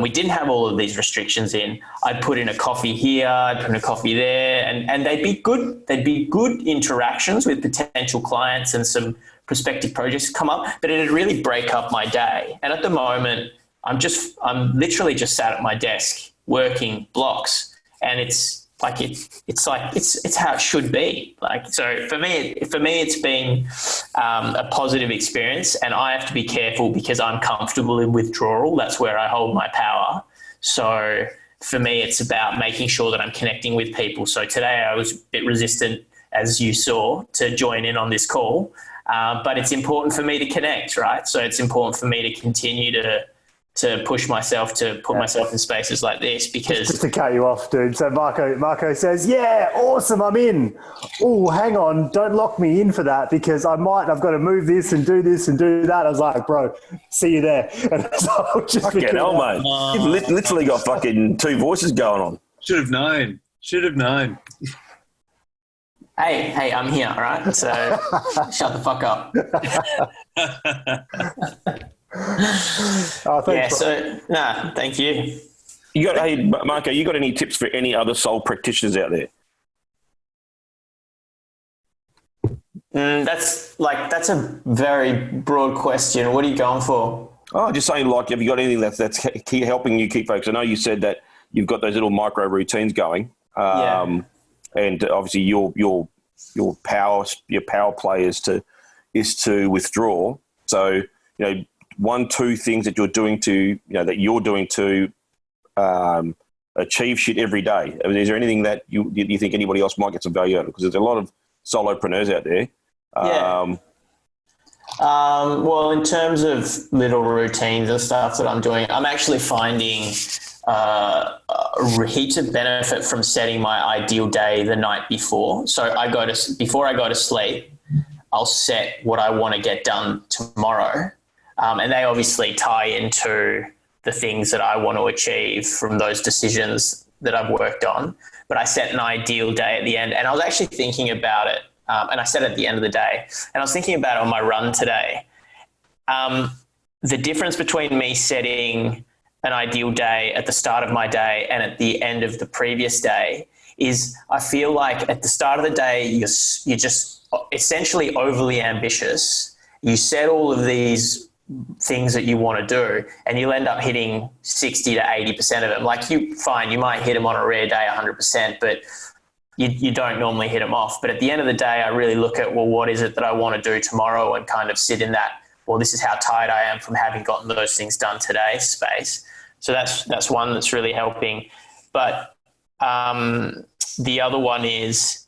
D: we didn't have all of these restrictions in, I'd put in a coffee here, I'd put in a coffee there, and they'd be good interactions with potential clients and some prospective projects come up, but it'd really break up my day. And at the moment, I'm literally just sat at my desk working blocks, and it's how it should be. So for me, it's been a positive experience, and I have to be careful because I'm comfortable in withdrawal. That's where I hold my power. So for me, it's about making sure that I'm connecting with people. So today I was a bit resistant, as you saw, to join in on this call, but it's important for me to connect, right? So it's important for me to continue to push myself, to put myself in spaces like this, because...
A: Just to cut you off, dude. So Marco says, yeah, awesome, I'm in. Oh, hang on, don't lock me in for that, because I've got to move this and do that. I was like, bro, see you there. And so I'll just
H: fucking hell, mate. You've literally got fucking 2 voices going on.
G: Should have known.
D: Hey, I'm here, all right? So shut the fuck up. Thank you.
H: Hey, Marco, you got any tips for any other sole practitioners out there?
D: That's a very broad question. What are you going for?
H: Oh, just saying, have you got anything that's helping you keep focused? I know you said that you've got those little micro routines going, and obviously your power play is to withdraw. So 1-2 things that you're doing to achieve shit every day. I mean, is there anything that you think anybody else might get some value out of? Because there's a lot of solopreneurs out there.
D: Well, in terms of little routines and stuff that I'm doing, I'm actually finding heaps of benefit from setting my ideal day the night before. So before I go to sleep, I'll set what I want to get done tomorrow. And they obviously tie into the things that I want to achieve from those decisions that I've worked on. But I set an ideal day at the end. And I was actually thinking about it, and I set it at the end of the day. And I was thinking about it on my run today. The difference between me setting an ideal day at the start of my day and at the end of the previous day is I feel like at the start of the day, you're just essentially overly ambitious. You set all of these things that you want to do and you'll end up hitting 60 to 80% of them. You might hit them on a rare day 100%, but you don't normally hit them off. But at the end of the day, I really look at, well, what is it that I want to do tomorrow, and kind of sit in that, well, this is how tired I am from having gotten those things done today space. So that's one that's really helping. But the other one is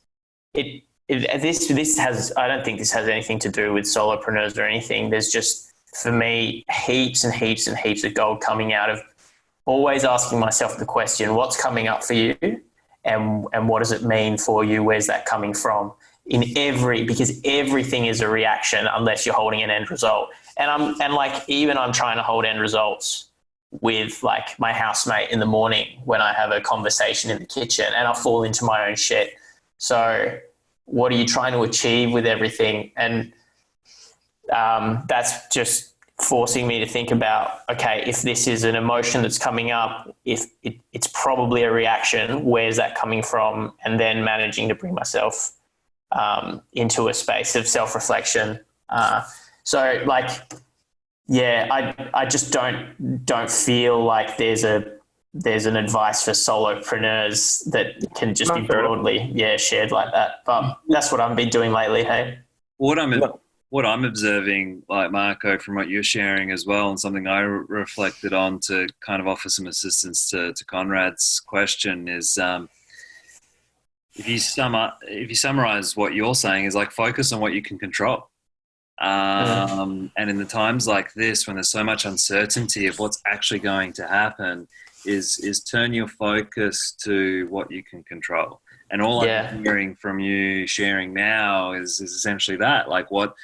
D: this has, I don't think this has anything to do with solopreneurs or anything. There's just, for me, heaps and heaps and heaps of gold coming out of always asking myself the question, what's coming up for you, and what does it mean for you? Where's that coming from? Because everything is a reaction unless you're holding an end result. And I'm trying to hold end results with like my housemate in the morning when I have a conversation in the kitchen, and I fall into my own shit. So what are you trying to achieve with everything? And that's just forcing me to think about, okay, if this is an emotion that's coming up, if it's probably a reaction, where's that coming from? And then managing to bring myself into a space of self-reflection. So like, yeah, I just don't feel like there's an advice for solopreneurs that can just be broadly shared like that. But that's what I've been doing lately. Hey,
G: what I'm observing, like Marco, from what you're sharing as well, and something I reflected on to kind of offer some assistance to Conrad's question is, if you summarize what you're saying, is like focus on what you can control. And in the times like this, when there's so much uncertainty of what's actually going to happen, is turn your focus to what you can control. And all I'm hearing from you sharing now is essentially that, like what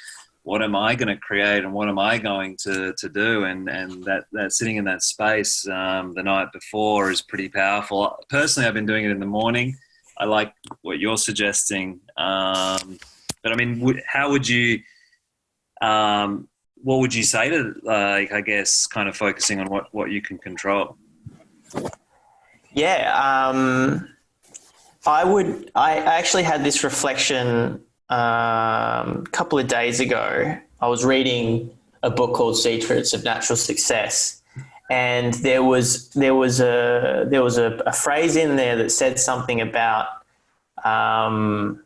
G: am I going to create, and what am I going to do? And that sitting in that space the night before is pretty powerful. Personally, I've been doing it in the morning. I like what you're suggesting. But I mean, how would you, what would you say to, like, I guess, kind of focusing on what you can control?
D: Yeah. I actually had this reflection a couple of days ago. I was reading a book called Secrets of Natural Success, and there was a phrase in there that said something about, and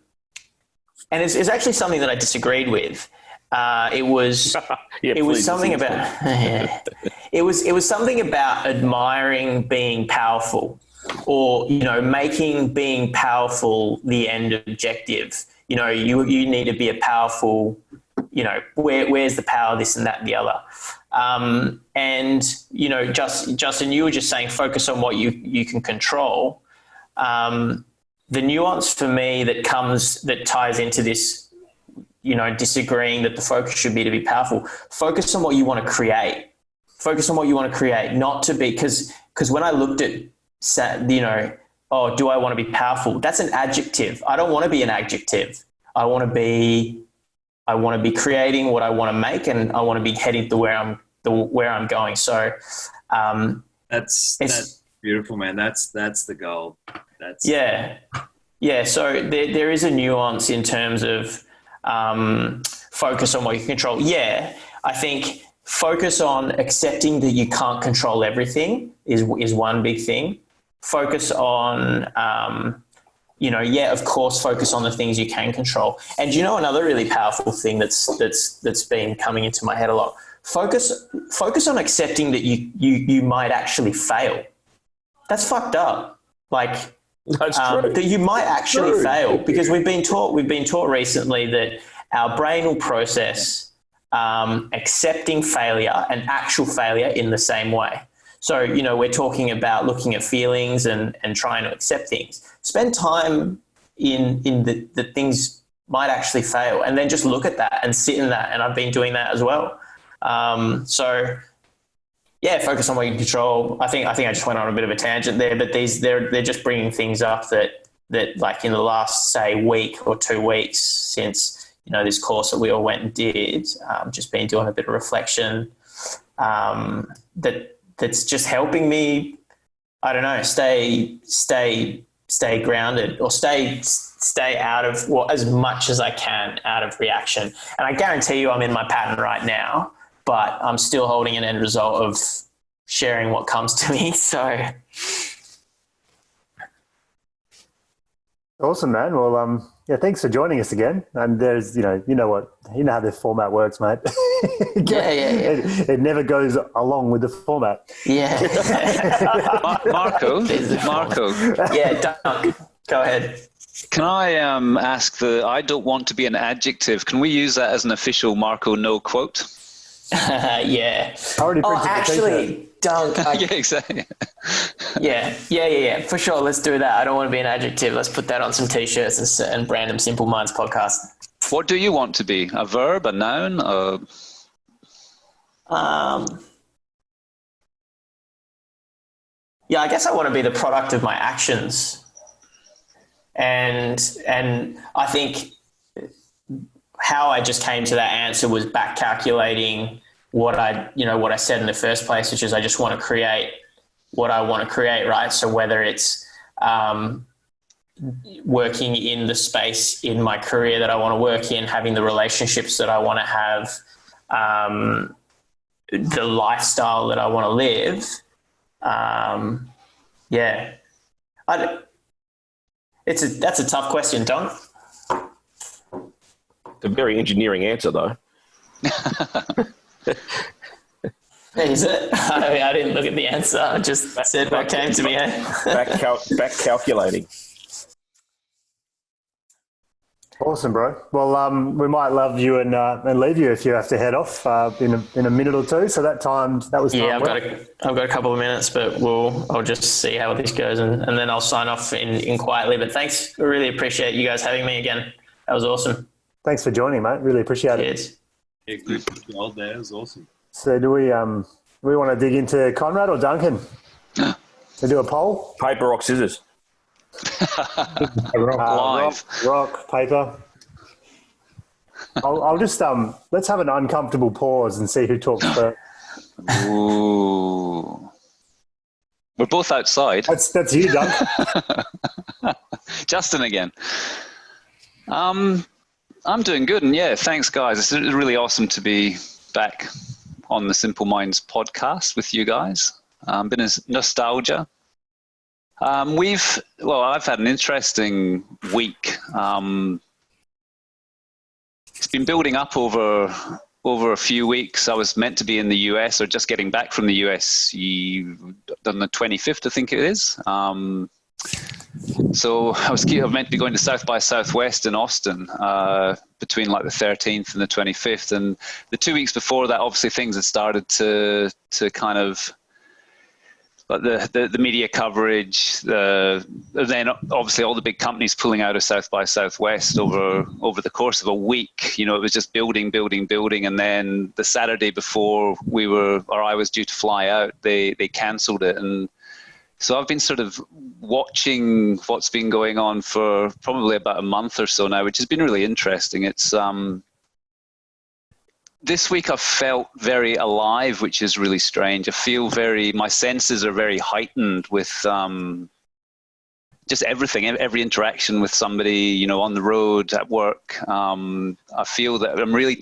D: it's actually something that I disagreed with. It was something about it was something about admiring being powerful, or making being powerful the end objective. You need to be a powerful, where's the power, this and that and the other. And Justin, you were just saying focus on what you can control. The nuance for me that ties into this, disagreeing that the focus should be to be powerful. Focus on what you want to create. Focus on what you want to create, not to be, because when I looked at, do I want to be powerful? That's an adjective. I don't want to be an adjective. I want to be creating what I want to make, and I want to be heading to where I'm going. So
G: that's beautiful, man. That's the goal.
D: Yeah. So there is a nuance in terms of focus on what you control. Yeah, I think focus on accepting that you can't control everything is one big thing. Focus on, of course, focus on the things you can control. And another really powerful thing that's been coming into my head a lot. Focus on accepting that you might actually fail. That's fucked up. Like, that's true. That you might actually fail, because we've been taught recently that our brain will process accepting failure and actual failure in the same way. So, we're talking about looking at feelings and trying to accept things. Spend time in the things might actually fail, and then just look at that and sit in that. And I've been doing that as well. Focus on what you can control. I think I just went on a bit of a tangent there, but they're just bringing things up that like in the last, say, week or 2 weeks since, this course that we all went and did, just been doing a bit of reflection, that's just helping me, I don't know, stay grounded, or stay out of as much as I can out of reaction. And I guarantee you I'm in my pattern right now, but I'm still holding an end result of sharing what comes to me. So
A: Awesome, man. Well, yeah, thanks for joining us again. And there's, you know how the format works, mate.
D: Yeah.
A: It never goes along with the format.
D: Yeah.
C: Marco.
D: Yeah, Dunk. Go ahead.
C: Can I ask I don't want to be an adjective. Can we use that as an official Marco No quote?
D: Yeah.
A: I already printed the
D: actually, Dunk.
C: Yeah, exactly.
D: Yeah. For sure. Let's do that. I don't want to be an adjective. Let's put that on some t-shirts and brand them Simple Minds Podcast.
C: What do you want to be? A verb, a noun?
D: Yeah, I guess I want to be the product of my actions. And I think how I just came to that answer was back calculating what I said in the first place, which is I just want to create what I want to create, right? So whether it's working in the space in my career that I want to work in, having the relationships that I want to have, the lifestyle that I want to live, that's a tough question, Don.
H: It's a very engineering answer, though.
D: Is it? I didn't look at the answer. I just said what came to me.
H: Back calculating.
A: Awesome, bro. Well, we might love you and leave you if you have to head off in a minute or two. So that was time.
D: Yeah, I've got a couple of minutes, but I'll just see how this goes, and then I'll sign off in quietly. But thanks, I really appreciate you guys having me again. That was awesome.
A: Thanks for joining, mate. Really appreciate it.
G: Yeah, good job there. It was awesome.
A: So do we want to dig into Conrad or Duncan? To do a poll?
H: Paper, rock, scissors.
C: Live.
A: Rock, paper. I'll just let's have an uncomfortable pause and see who talks first.
C: Ooh. We're both outside.
A: That's you, Duncan.
C: Justin again. I'm doing good, and yeah, thanks, guys. It's really awesome to be back on the Simple Minds podcast with you guys. Been a nostalgia. I've had an interesting week. It's been building up over a few weeks. I was meant to be in the US, or just getting back from the US on the 25th, I think it is. So I was meant to be going to South by Southwest in Austin between like the 13th and the 25th. And the 2 weeks before that, obviously things had started to kind of, like the media coverage, then obviously all the big companies pulling out of South by Southwest over the course of a week. You know, it was just building. And then the Saturday before I was due to fly out, they canceled it. And so I've been sort of watching what's been going on for probably about a month or so now, which has been really interesting. It's this week I've felt very alive, which is really strange. I feel my senses are very heightened with just everything, every interaction with somebody, you know, on the road, at work. I feel that I'm really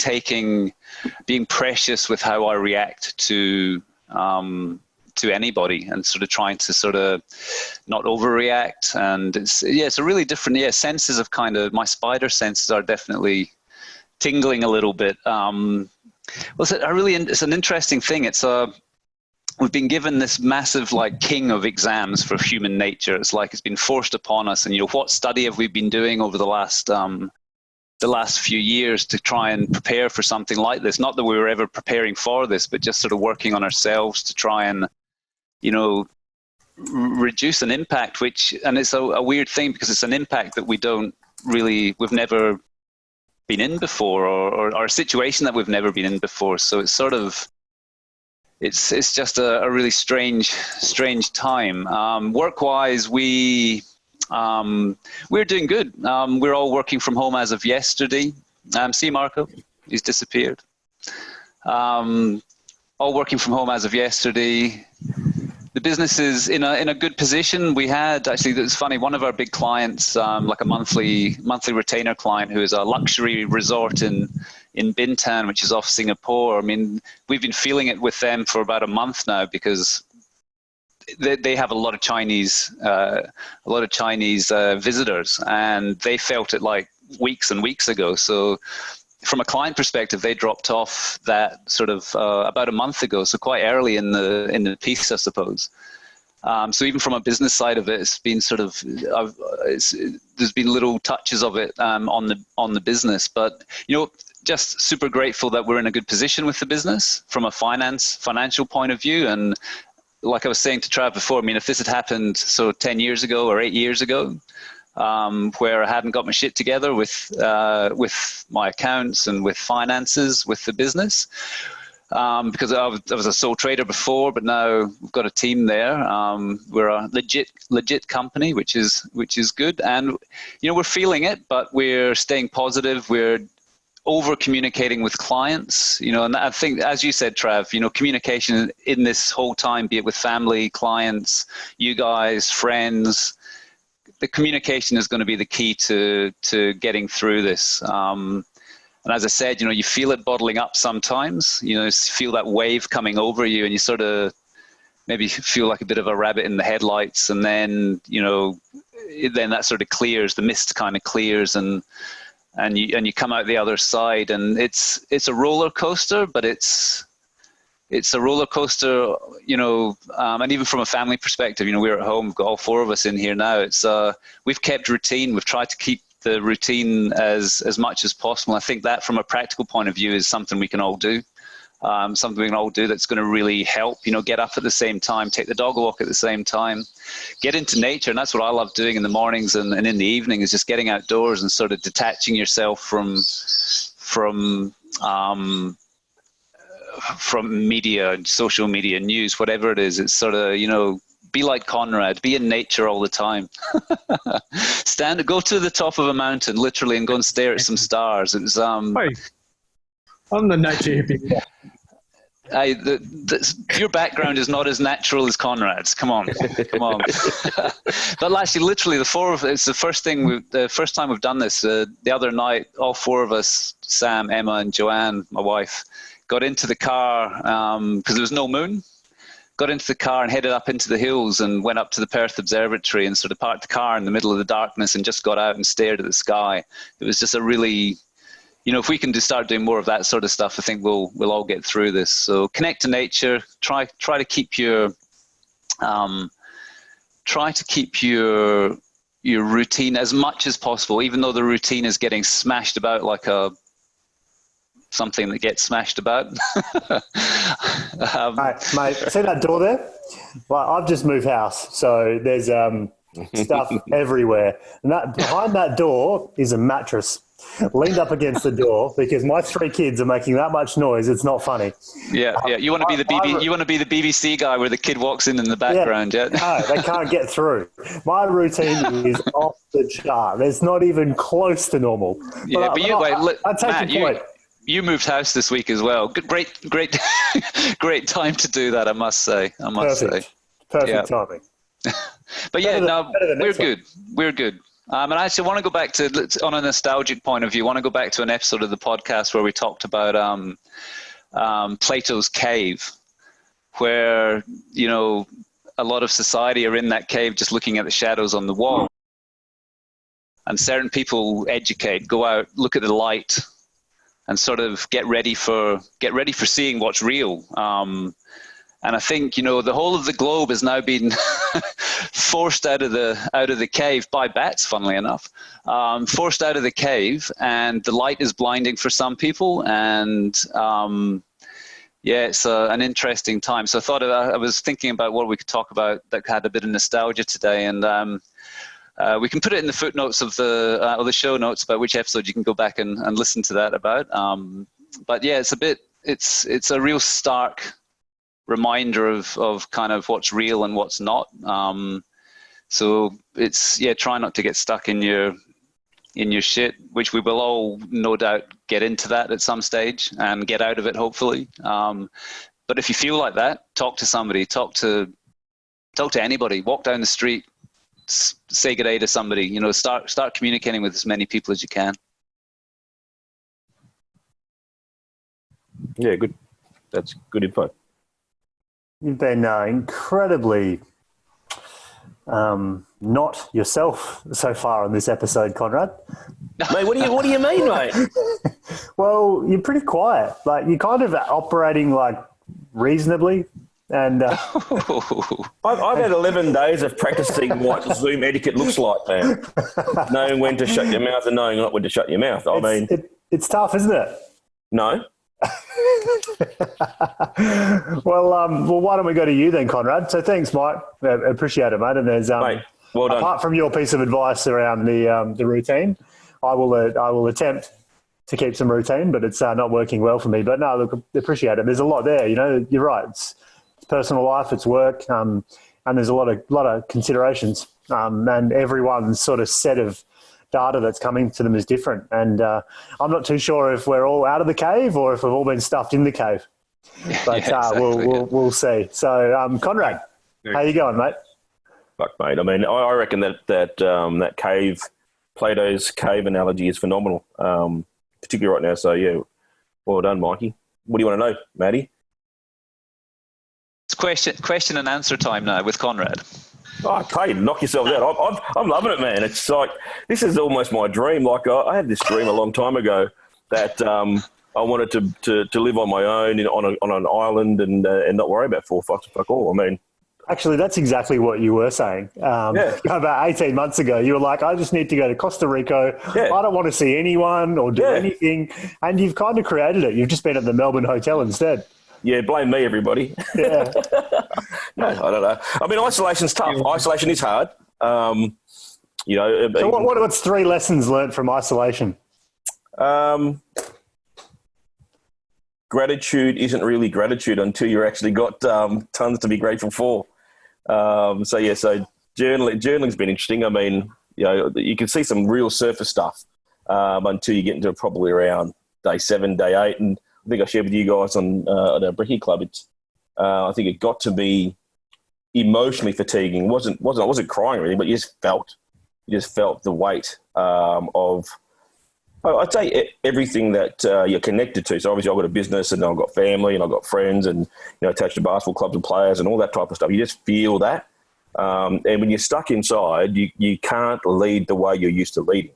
C: being precious with how I react to anybody, and sort of trying to sort of not overreact. And it's a really different, senses of kind of, my spider senses are definitely tingling a little bit. It's an interesting thing. We've been given this massive like king of exams for human nature. It's like it's been forced upon us. And you know, what study have we been doing over the last few years to try and prepare for something like this? Not that we were ever preparing for this, but just sort of working on ourselves to try and, you know, reduce an impact, and it's a weird thing because it's an impact that we've never been in before, or a situation that we've never been in before. So it's sort of, it's just a really strange time. Work-wise, we're doing good. We're all working from home as of yesterday. See Marco, he's disappeared. All working from home as of yesterday. The business is in a good position. We had, actually, it's funny, one of our big clients, like a monthly retainer client, who is a luxury resort in Bintan, which is off Singapore. I mean, we've been feeling it with them for about a month now, because they have a lot of Chinese visitors, and they felt it like weeks and weeks ago. So from a client perspective, they dropped off that sort of about a month ago, so quite early in the piece, I suppose. So even from a business side of it, it's been sort of there's been little touches of it on the business, but just super grateful that we're in a good position with the business from a financial point of view. And like I was saying to Trav before, I mean, if this had happened 10 years ago or 8 years ago, where I hadn't got my shit together with my accounts and with finances with the business, because I was a sole trader before, but now we've got a team there. We're a legit company, which is good, and we're feeling it, but we're staying positive. We're over communicating with clients, and I think, as you said, Trav, communication in this whole time, be it with family, clients, you guys, friends, the communication is going to be the key to getting through this. And as I said, you feel it bottling up sometimes, feel that wave coming over you, and you sort of maybe feel like a bit of a rabbit in the headlights, and then, then that sort of clears, the mist kind of clears, and you come out the other side, and it's a roller coaster, but it's a roller coaster, and even from a family perspective, we're at home, we've got all four of us in here now. We've kept routine. We've tried to keep the routine as much as possible. I think that from a practical point of view is something we can all do. Something we can all do that's going to really help, get up at the same time, take the dog a walk at the same time, get into nature. And that's what I love doing in the mornings and in the evening, is just getting outdoors and sort of detaching yourself from media and social media news, whatever it is. It's sort of, be like Conrad, be in nature all the time. Go to the top of a mountain, literally, and go and stare at some stars. It's
E: Hey, I'm the nature hippie.
C: Your background is not as natural as Conrad's. Come on. But actually, literally, it's the first time we've done this. The other night, all four of us, Sam, Emma, and Joanne, my wife, got into the car because there was no moon. Got into the car and headed up into the hills and went up to the Perth Observatory and sort of parked the car in the middle of the darkness and just got out and stared at the sky. It was just a really, if we can start doing more of that sort of stuff, I think we'll all get through this. So connect to nature. Try to keep your routine as much as possible, even though the routine is getting smashed about like something that gets smashed about.
A: Mate, see that door there? Well, I've just moved house, so there's stuff everywhere. And behind that door is a mattress leaned up against the door because my three kids are making that much noise. It's not funny.
C: Yeah. You want to be the BBC guy where the kid walks in the background. Yeah.
A: No, they can't get through. My routine is off the chart. It's not even close to normal.
C: Yeah,
A: I take your point.
C: You moved house this week as well. Great, great time to do that. I must say.
A: Perfect timing.
C: But yeah, we're good. We're good. And I actually want to go back to, on a nostalgic point of view, want to go back to an episode of the podcast where we talked about Plato's cave, where a lot of society are in that cave just looking at the shadows on the wall, and certain people go out, look at the light, and sort of get ready for seeing what's real. And I think, the whole of the globe has now been forced out of the cave by bats, funnily enough, forced out of the cave, and the light is blinding for some people. And it's an interesting time. So I was thinking about what we could talk about that had a bit of nostalgia today. And we can put it in the footnotes of the show notes about which episode you can go back and listen to that about. But yeah, it's a real stark reminder of kind of what's real and what's not. So it's, try not to get stuck in your shit, which we will all no doubt get into that at some stage and get out of it, hopefully. But if you feel like that, talk to somebody, talk to anybody, walk down the street, say good day to somebody, start communicating with as many people as you can.
H: Yeah, good. That's good info.
A: You've been incredibly not yourself so far on this episode, Conrad.
H: Mate, what do you mean, mate?
A: Well, you're pretty quiet. Like, you're kind of operating like reasonably. And
H: I've had 11 days of practicing what Zoom etiquette looks like, man. Knowing when to shut your mouth and knowing not when to shut your mouth.
A: It's tough, isn't it?
H: No.
A: Well, why don't we go to you then, Conrad? So thanks, Mike. I appreciate it, mate. And there's
H: Mate, well done.
A: Apart from your piece of advice around the routine, I will attempt to keep some routine, but it's not working well for me. But no, look, appreciate it. There's a lot there. You know, you're right. It's personal life, it's work, and there's a lot of considerations. And everyone's sort of set of data that's coming to them is different. And I'm not too sure if we're all out of the cave or if we've all been stuffed in the cave. But exactly, we'll see. So, Conrad, how you going, mate?
H: Fuck, mate. I mean, I reckon that cave, Plato's cave analogy is phenomenal, particularly right now. So, yeah, well done, Mikey. What do you want to know, Maddie?
C: It's question and answer time now with Conrad.
H: Oh, okay, knock yourself out. I'm loving it, man. It's like, this is almost my dream. Like, I had this dream a long time ago that I wanted to live on my own on an island and not worry about fuck all. I mean,
A: actually, that's exactly what you were saying. About 18 months ago, you were like, I just need to go to Costa Rica. Yeah. I don't want to see anyone or do anything. And you've kind of created it. You've just been at the Melbourne Hotel instead.
H: Yeah, blame me, everybody.
A: Yeah.
H: No, I don't know. I mean, isolation's tough. Isolation is hard. You know.
A: So what's 3 lessons learned from isolation?
H: Gratitude isn't really gratitude until you've actually got tons to be grateful for. So journaling's been interesting. I mean, you know, you can see some real surface stuff until you get into probably around day 7, day 8, and I think I shared with you guys on at our Bricky Club. I think it got to be emotionally fatiguing. I wasn't crying really, but you just felt the weight of, I'd say, everything that you're connected to. So obviously I've got a business and I've got family and I've got friends and, you know, attached to basketball clubs and players and all that type of stuff. You just feel that. And when you're stuck inside, you can't lead the way you're used to leading.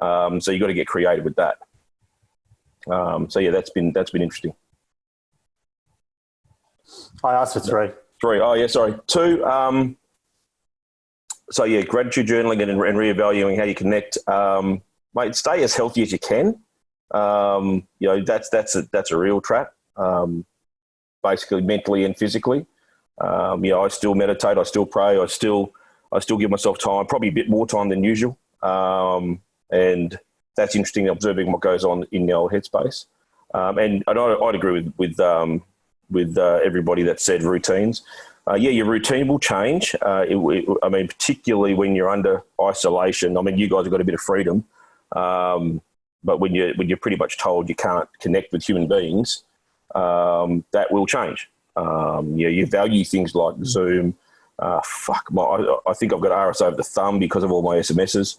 H: So you've got to get creative with that. So yeah, that's been interesting.
A: I asked for 3.
H: 3. Oh yeah, sorry. 2. So yeah, gratitude journaling and reevaluating how you connect. Mate, stay as healthy as you can. You know, that's a real trap. Basically, mentally and physically. You know, I still meditate. I still pray. I still give myself time, probably a bit more time than usual. And that's interesting, observing what goes on in the old headspace. And I'd agree with everybody that said routines. Yeah, your routine will change. I mean, particularly when you're under isolation. I mean, you guys have got a bit of freedom, but when you're pretty much told you can't connect with human beings, that will change. You value things like Zoom. I think I've got RS over the thumb because of all my SMSs.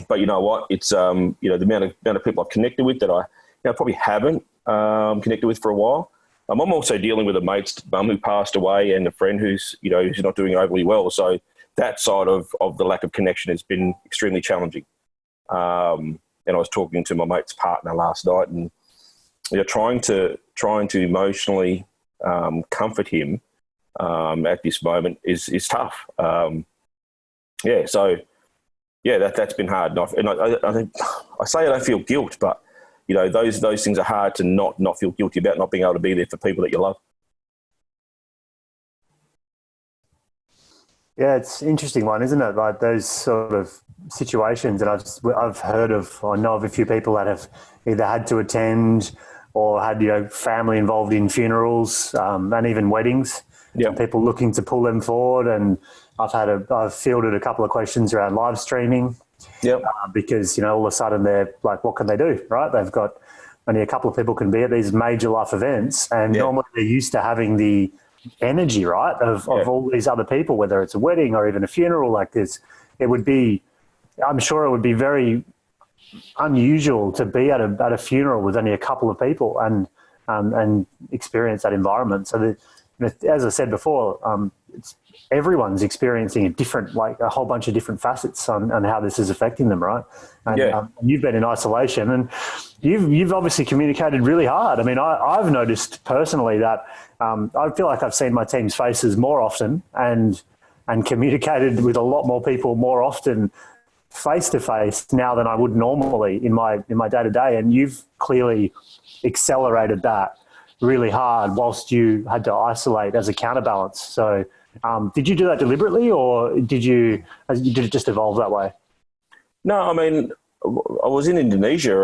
H: But you know what? It's you know, the amount of people I've connected with that I probably haven't connected with for a while. I'm also dealing with a mate's mum who passed away and a friend who's not doing overly well. So that side of the lack of connection has been extremely challenging. And I was talking to my mate's partner last night, and trying to emotionally comfort him at this moment is tough. Yeah, that's been hard. And I say I don't feel guilt, but you know, those things are hard to not feel guilty about, not being able to be there for people that you love.
A: Yeah, it's an interesting one, isn't it? Like those sort of situations, and I've heard of, I know of a few people that have either had to attend or had family involved in funerals and even weddings. Yeah, people looking to pull them forward, and I've fielded a couple of questions around live streaming. Yep. Because all of a sudden they're like, what can they do, right? They've got only a couple of people can be at these major life events, and normally they're used to having the energy, right, of all these other people, whether it's a wedding or even a funeral like this. I'm sure it would be very unusual to be at a funeral with only a couple of people and experience that environment. So that, as I said before, everyone's experiencing a whole bunch of different facets on how this is affecting them, right? And you've been in isolation, and you've obviously communicated really hard. I mean, I've noticed personally that I feel like I've seen my team's faces more often and communicated with a lot more people more often face to face now than I would normally in my day to day. And you've clearly accelerated that really hard whilst you had to isolate as a counterbalance. So did you do that deliberately, or did it just evolve that way?
H: No, I mean, I was in Indonesia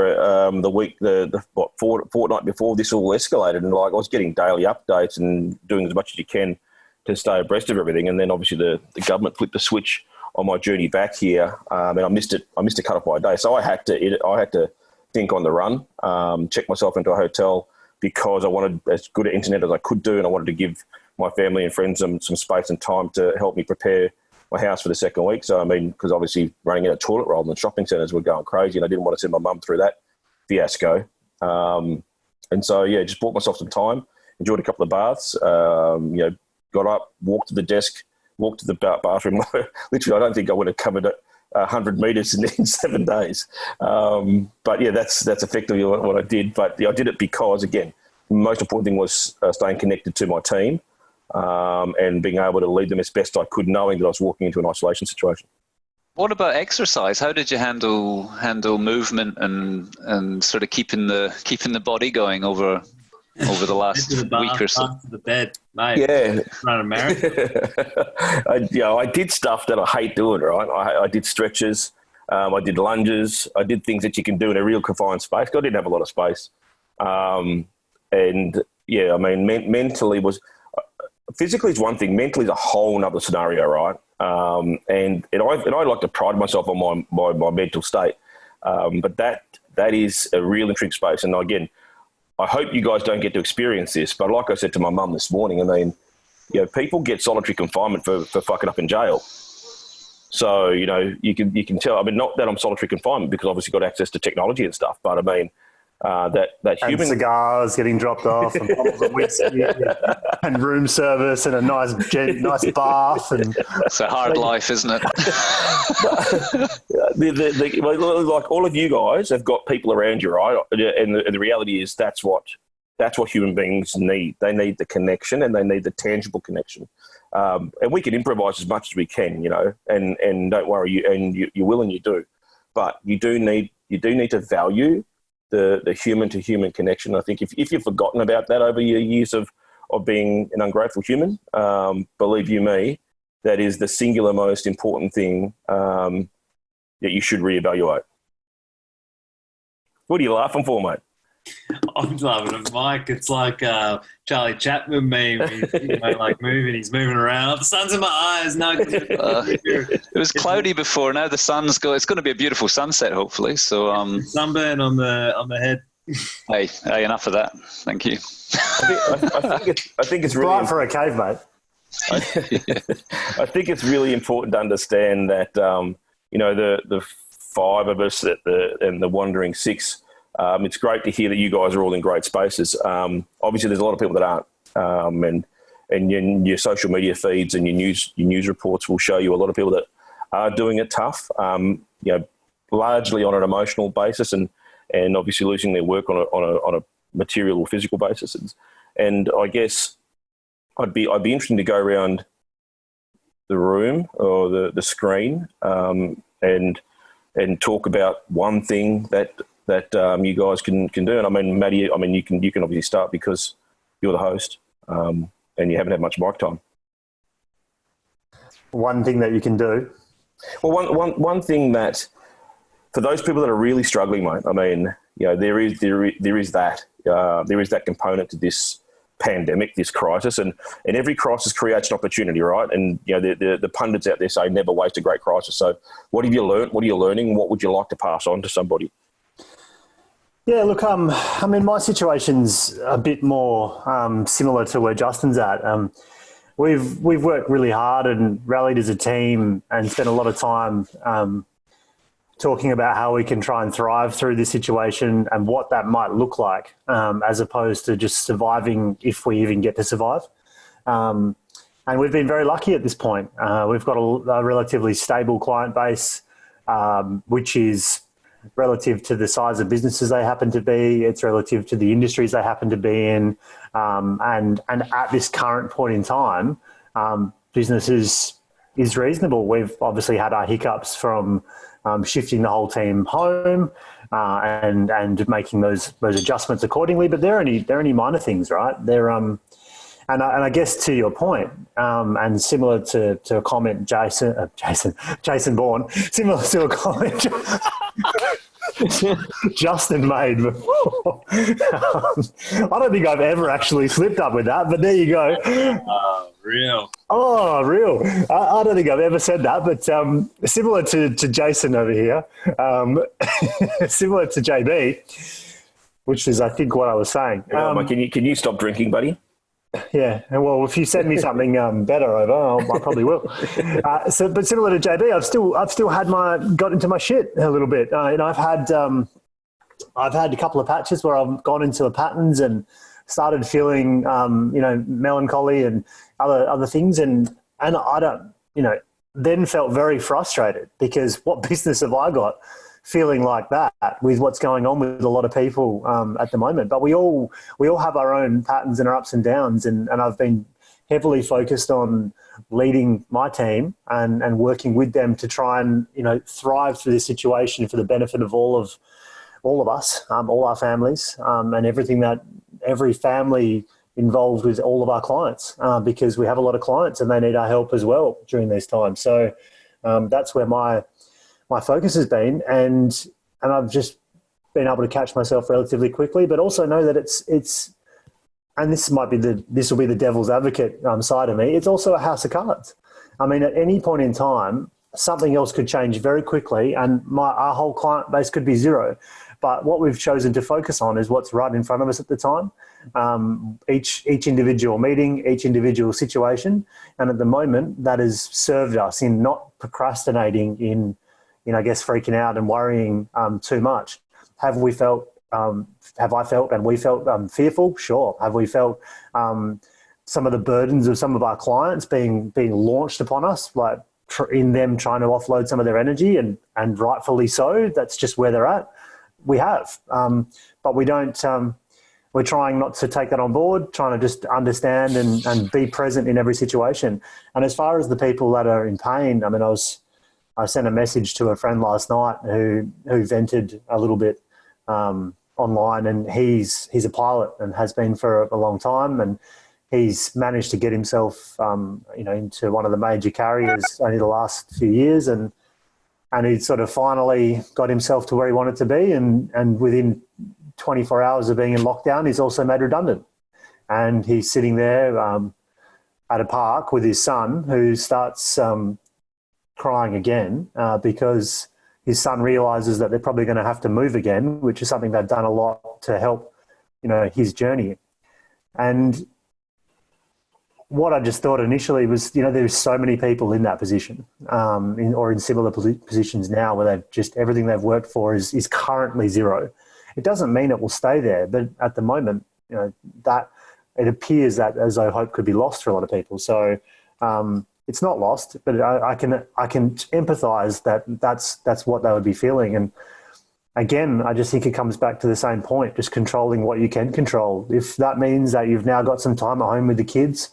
H: the fortnight before this all escalated, and I was getting daily updates and doing as much as you can to stay abreast of everything. And then obviously the government flipped the switch on my journey back here, and I missed it. I missed a cut off by a day, so I had to think on the run, check myself into a hotel because I wanted as good an internet as I could do, and I wanted to give my family and friends some space and time to help me prepare my house for the second week. So, I mean, because obviously running out of toilet roll in the shopping centres were going crazy, and I didn't want to send my mum through that fiasco. And so, just bought myself some time, enjoyed a couple of baths, got up, walked to the desk, walked to the bathroom. Literally, I don't think I would have covered 100 metres in 7 days. But that's effectively what I did. But I did it because, again, the most important thing was staying connected to my team and being able to lead them as best I could, knowing that I was walking into an isolation situation.
C: What about exercise? How did you handle movement and sort of keeping the body going over the last week or so?
G: To the bed, mate.
H: Yeah.
G: Run a marathon.
H: I did stuff that I hate doing, right? I did stretches, I did lunges, I did things that you can do in a real confined space. I didn't have a lot of space. Mentally was... Physically is one thing. Mentally is a whole other scenario, right? And I like to pride myself on my mental state. But that is a real intriguing space. And again, I hope you guys don't get to experience this. But like I said to my mum this morning, I mean, people get solitary confinement for fucking up in jail. So, you can tell. I mean, not that I'm solitary confinement because obviously got access to technology and stuff. But I mean, that human
A: and cigars getting dropped off and bottles of whiskey and room service and a nice bath, and
C: it's a hard life, isn't it?
H: Like all of you guys have got people around you, right? And the reality is that's what human beings need. They need the connection, and they need the tangible connection. And we can improvise as much as we can, and don't worry, you will and you do, but you do need to value the human-to-human connection. I think if you've forgotten about that over your years of being an ungrateful human, believe you me, that is the singular most important thing that you should reevaluate. What are you laughing for, mate?
G: I'm loving it, Mike. It's like Charlie Chaplin meme. He's moving around. The sun's in my eyes. No,
C: it was cloudy before. Now the sun's go. It's going to be a beautiful sunset, hopefully. So
G: sunburn on the head.
C: Hey, enough of that. Thank you.
H: I think it's really
A: bright for a cave, mate.
H: I think it's really important to understand that the five of us and the Wandering Six. It's great to hear that you guys are all in great spaces. Obviously, there's a lot of people that aren't, and your social media feeds and your news reports will show you a lot of people that are doing it tough. Largely on an emotional basis, and obviously losing their work on a material or physical basis. And I guess I'd be interested to go around the room or the screen and talk about one thing that you guys can do. And I mean, Maddie, you can obviously start because you're the host and you haven't had much mic time.
A: One thing that you can do?
H: Well, one thing that, for those people that are really struggling, mate, I mean, there is that component to this pandemic, this crisis, and every crisis creates an opportunity, right? And the pundits out there say never waste a great crisis. So what have you learned? What are you learning? What would you like to pass on to somebody?
A: Yeah, look, I mean, my situation's a bit more similar to where Justin's at. We've worked really hard and rallied as a team and spent a lot of time talking about how we can try and thrive through this situation and what that might look like, as opposed to just surviving if we even get to survive. And and we've been very lucky at this point. We've got a relatively stable client base, which is relative to the size of businesses they happen to be. It's relative to the industries they happen to be in. And at this current point in time, business is reasonable. We've obviously had our hiccups from shifting the whole team home and making those adjustments accordingly. But they're only minor things, right? They're and I guess to your point, and similar to a comment Jason Bourne, similar to a comment Justin made before. I don't think I've ever actually slipped up with that, but there you go.
G: Real.
A: Oh, real. I don't think I've ever said that, but similar to Jason over here, similar to JB, which is, I think, what I was saying.
H: Can you stop drinking, buddy?
A: Yeah, well, if you send me something better over, I probably will. But similar to JB, I've still had got into my shit a little bit. I've had a couple of patches where I've gone into the patterns and started feeling melancholy and other things, and I don't, then felt very frustrated because what business have I got feeling like that with what's going on with a lot of people at the moment. But we all have our own patterns and our ups and downs, and I've been heavily focused on leading my team and working with them to try and thrive through this situation for the benefit of all of us, all our families, and every family involved with all of our clients, because we have a lot of clients and they need our help as well during these times. So that's where my focus has been, and I've just been able to catch myself relatively quickly, but also know that it's and this will be the devil's advocate side of me. It's also a house of cards. I mean, at any point in time, something else could change very quickly, and our whole client base could be zero. But what we've chosen to focus on is what's right in front of us at the time. Each individual meeting, each individual situation, and at the moment, that has served us in not procrastinating in I guess freaking out and worrying too much. Have I felt and we felt fearful? Sure. Have we felt some of the burdens of some of our clients being launched upon us, like in them trying to offload some of their energy, and rightfully so? That's just where they're at. We have, but we don't. We're trying not to take that on board, trying to just understand and be present in every situation. And as far as the people that are in pain, I mean, I sent a message to a friend last night who vented a little bit online, and he's a pilot and has been for a long time, and he's managed to get himself into one of the major carriers only the last few years, and he sort of finally got himself to where he wanted to be, and within 24 hours of being in lockdown, he's also made redundant, and he's sitting there at a park with his son, who starts crying again because his son realizes that they're probably going to have to move again, which is something they've done a lot to help, his journey. And what I just thought initially was, there's so many people in that position, or in similar positions now, where everything they've worked for is currently zero. It doesn't mean it will stay there, but at the moment, that it appears that as though hope could be lost for a lot of people. So it's not lost, but I can empathise that that's what they would be feeling. And again, I just think it comes back to the same point, just controlling what you can control. If that means that you've now got some time at home with the kids,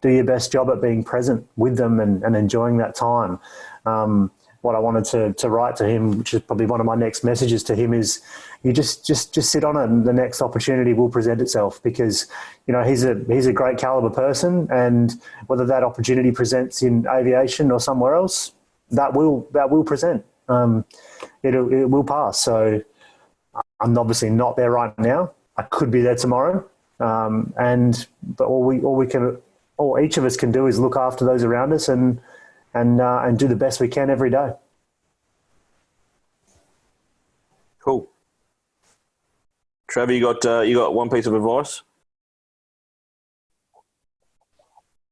A: do your best job at being present with them and enjoying that time. What I wanted to write to him, which is probably one of my next messages to him, is you just sit on it, and the next opportunity will present itself, because he's a great caliber person, and whether that opportunity presents in aviation or somewhere else, that will present. It will pass. So I'm obviously not there right now. I could be there tomorrow, but all each of us can do is look after those around us and do the best we can every day.
H: Cool. Trevor, you got one piece of advice?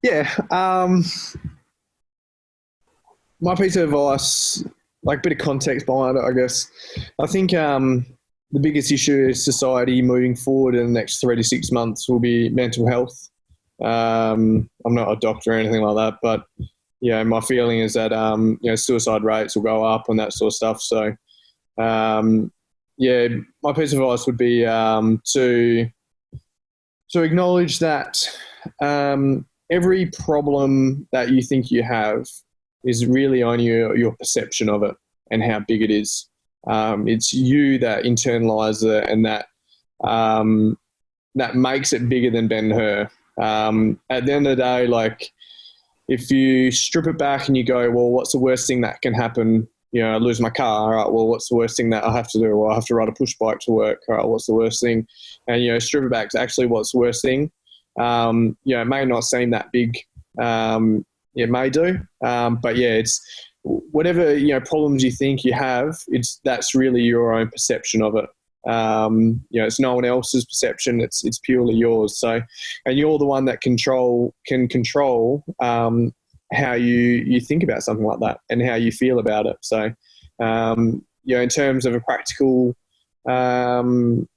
E: Yeah. My piece of advice, like a bit of context behind it, I guess. I think the biggest issue is society moving forward in the next 3 to 6 months will be mental health. I'm not a doctor or anything like that, but yeah, my feeling is that suicide rates will go up and that sort of stuff. So yeah, my piece of advice would be to acknowledge that every problem that you think you have is really only your perception of it and how big it is. It's you that internalize it, and that makes it bigger than Ben Hur. At the end of the day, like, if you strip it back and you go, well, what's the worst thing that can happen? I lose my car. All right, well, what's the worst thing that I have to do? Well, I have to ride a push bike to work. All right, what's the worst thing? And, strip it back to actually what's the worst thing. It may not seem that big. It may do. But, yeah, it's whatever, problems you think you have, that's really your own perception of it. It's no one else's perception. It's purely yours. So, and you're the one that can control how you think about something like that and how you feel about it. So, in terms of a practical, element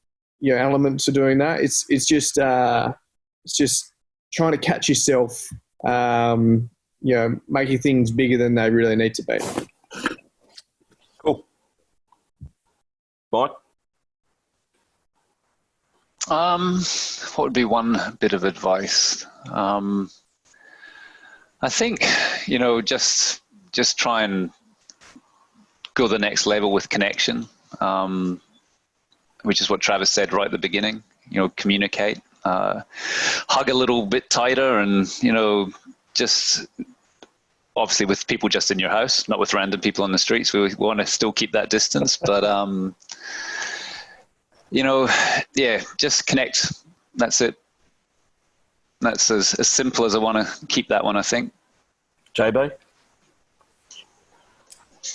E: to doing that, it's just trying to catch yourself, making things bigger than they really need to be.
H: Cool. Mike?
C: What would be one bit of advice? I think, just try and go the next level with connection, which is what Travis said right at the beginning. Communicate, hug a little bit tighter, and, just obviously with people just in your house, not with random people on the streets. We want to still keep that distance, but, just connect. That's it. That's as simple as I want to keep that one, I think.
H: JB?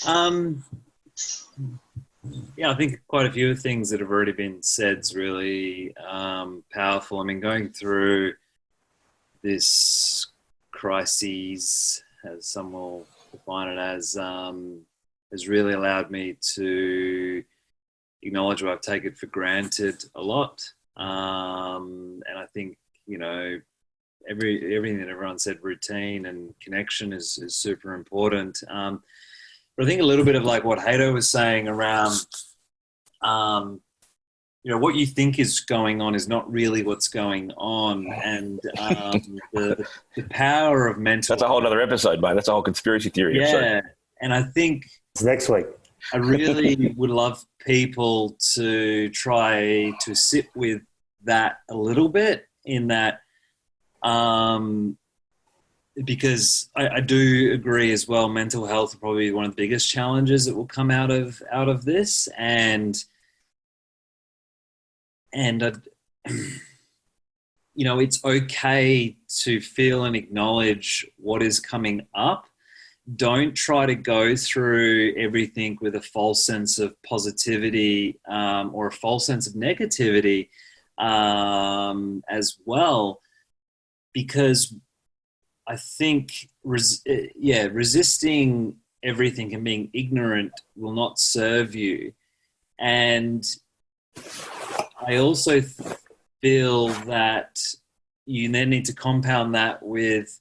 G: I think quite a few things that have already been said is really powerful. I mean, going through this crises, as some will define it as, has really allowed me to acknowledge what I've taken for granted a lot. And I think, everything that everyone said, routine and connection is super important. But I think a little bit of like what Hato was saying around, what you think is going on is not really what's going on. And the power of mental...
H: That's a whole other episode, mate. That's a whole conspiracy theory episode.
G: Yeah, and I think...
A: It's next week.
G: I really would love people to try to sit with that a little bit, in that, because I do agree as well, mental health will probably be one of the biggest challenges that will come out of this, and it's okay to feel and acknowledge what is coming up. Don't try to go through everything with a false sense of positivity or a false sense of negativity as well, because I think resisting everything and being ignorant will not serve you. And I also feel that you then need to compound that with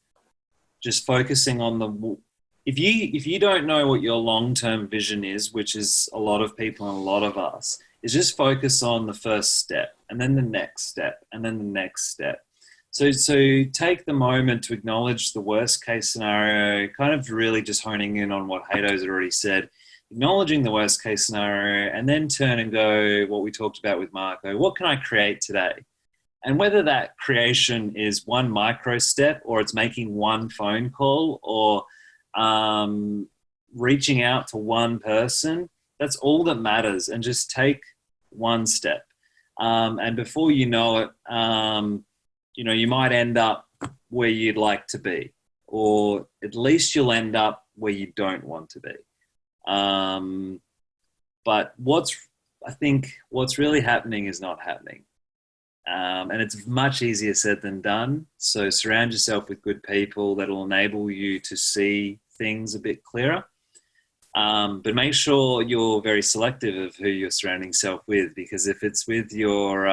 G: just focusing on if you don't know what your long-term vision is, which is a lot of people and a lot of us, is just focus on the first step and then the next step and then the next step. So take the moment to acknowledge the worst case scenario, kind of really just honing in on what Hato's already said, acknowledging the worst case scenario, and then turn and go what we talked about with Marco. What can I create today? And whether that creation is one micro step, or it's making one phone call, or reaching out to one person, that's all that matters. And just take one step. And before you know it, you might end up where you'd like to be, or at least you'll end up where you don't want to be. But I think what's really happening is not happening. And it's much easier said than done. So surround yourself with good people that will enable you to see things a bit clearer. But make sure you're very selective of who you're surrounding yourself with, because if it's with your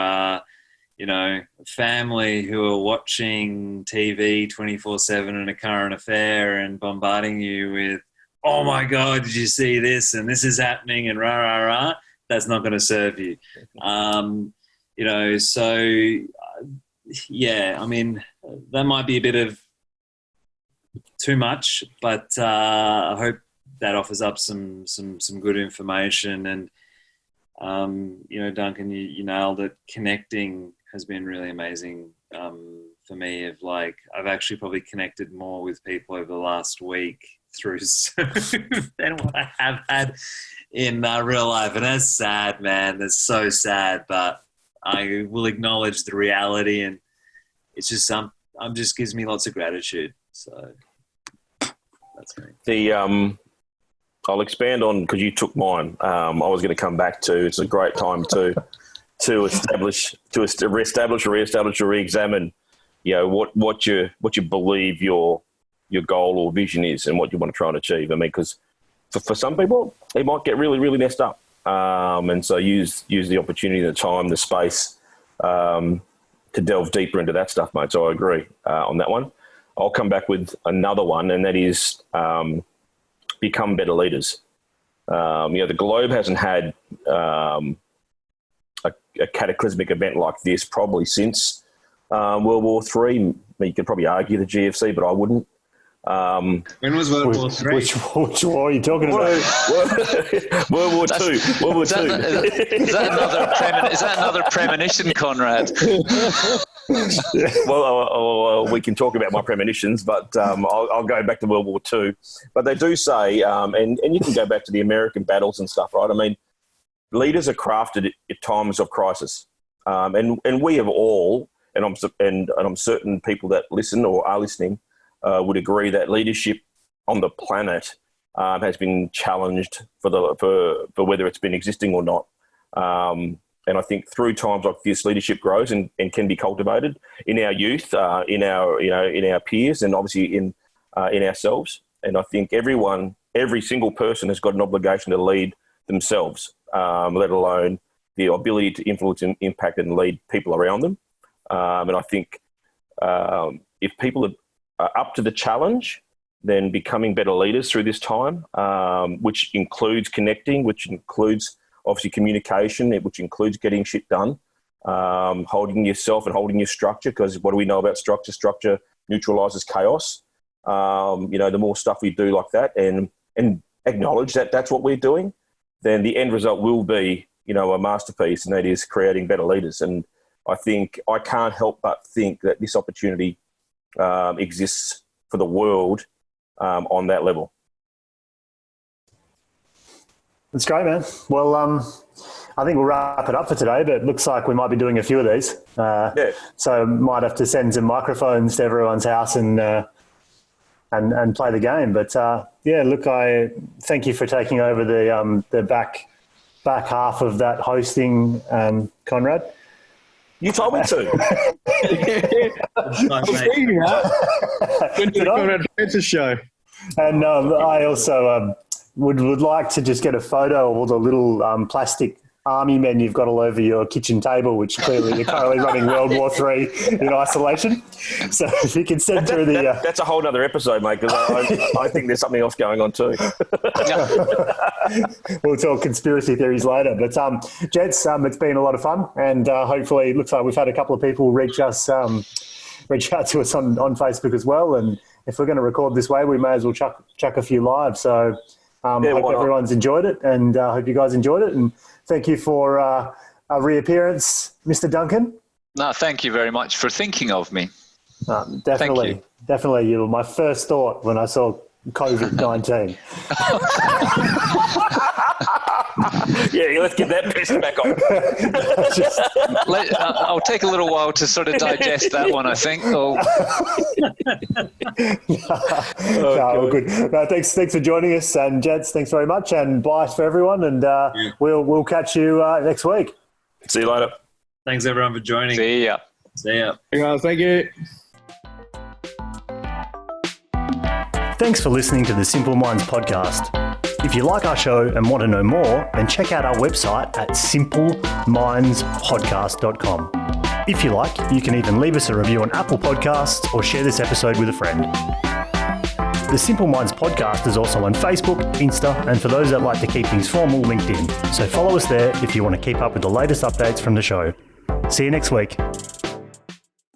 G: family who are watching TV 24/7 and a current affair and bombarding you with, oh my God, did you see this? And this is happening and rah, rah, rah. That's not going to serve you. That might be a bit of too much, but I hope that offers up some good information. And, Duncan, you nailed it. Connecting has been really amazing for me. I've actually probably connected more with people over the last week through Zoom than what I have had in real life. And that's sad, man. That's so sad, but I will acknowledge the reality, and it's just just gives me lots of gratitude. So that's me.
H: I'll expand on, because you took mine. I was going to come back to. It's a great time to reestablish or re-examine, what you believe your goal or vision is and what you want to try and achieve. I mean, because for some people, they might get really, really messed up. And so use the opportunity, the time, the space to delve deeper into that stuff, mate. So I agree on that one. I'll come back with another one, and that is become better leaders. The globe hasn't had a cataclysmic event like this probably since World War III. You could probably argue the GFC, but I wouldn't.
G: When was World War III?
A: Which war are you talking about?
H: World War II. World War II.
C: Is that another premonition, Conrad?
H: Well, we can talk about my premonitions, but I'll go back to World War II. But they do say, and you can go back to the American battles and stuff, right? I mean, leaders are crafted at times of crisis, and we have all, and I'm certain people that listen or are listening would agree that leadership on the planet has been challenged for whether it's been existing or not. And I think through times like this, leadership grows and can be cultivated in our youth, in our peers, and obviously in ourselves. And I think every single person has got an obligation to lead themselves, let alone the ability to influence and impact and lead people around them. And I think if people are up to the challenge, then becoming better leaders through this time, which includes connecting, which includes obviously communication, which includes getting shit done, holding yourself and holding your structure, because what do we know about structure? Structure neutralizes chaos. The more stuff we do like that and acknowledge that that's what we're doing, then the end result will be, a masterpiece, and that is creating better leaders. And I think I can't help but think that this opportunity exists for the world on that level.
A: That's great, man. Well, I think we'll wrap it up for today, but it looks like we might be doing a few of these. So might have to send some microphones to everyone's house and play the game. But look, I thank you for taking over the back half of that hosting, Conrad.
H: You told me to.
E: It's a show.
A: And I also would like to just get a photo of all the little plastic army men you've got all over your kitchen table, which clearly you're currently running World War III in isolation. So if you can send through the...
H: That's a whole other episode, mate, because I think there's something else going on too.
A: We'll talk conspiracy theories later. But gents, it's been a lot of fun, and hopefully it looks like we've had a couple of people reach out to us on Facebook as well. And if we're going to record this way, we may as well chuck a few live. So hope everyone's enjoyed it, and hope you guys enjoyed it. And thank you for a reappearance, Mr. Duncan.
C: No, thank you very much for thinking of me.
A: Definitely. You were my first thought when I saw COVID-19.
H: Yeah, let's get that piss back on.
C: I'll take a little while to sort of digest that one, I think.
A: Good. No, thanks for joining us, and gents, thanks very much, and bye for everyone, and we'll catch you next week.
H: See you later.
G: Thanks everyone for joining.
C: See ya.
E: Hey guys, thank you.
A: Thanks for listening to the Simple Minds podcast. If you like our show and want to know more, then check out our website at simplemindspodcast.com. If you like, you can even leave us a review on Apple Podcasts or share this episode with a friend. The Simple Minds podcast is also on Facebook, Insta, and for those that like to keep things formal, LinkedIn. So follow us there if you want to keep up with the latest updates from the show. See you next week.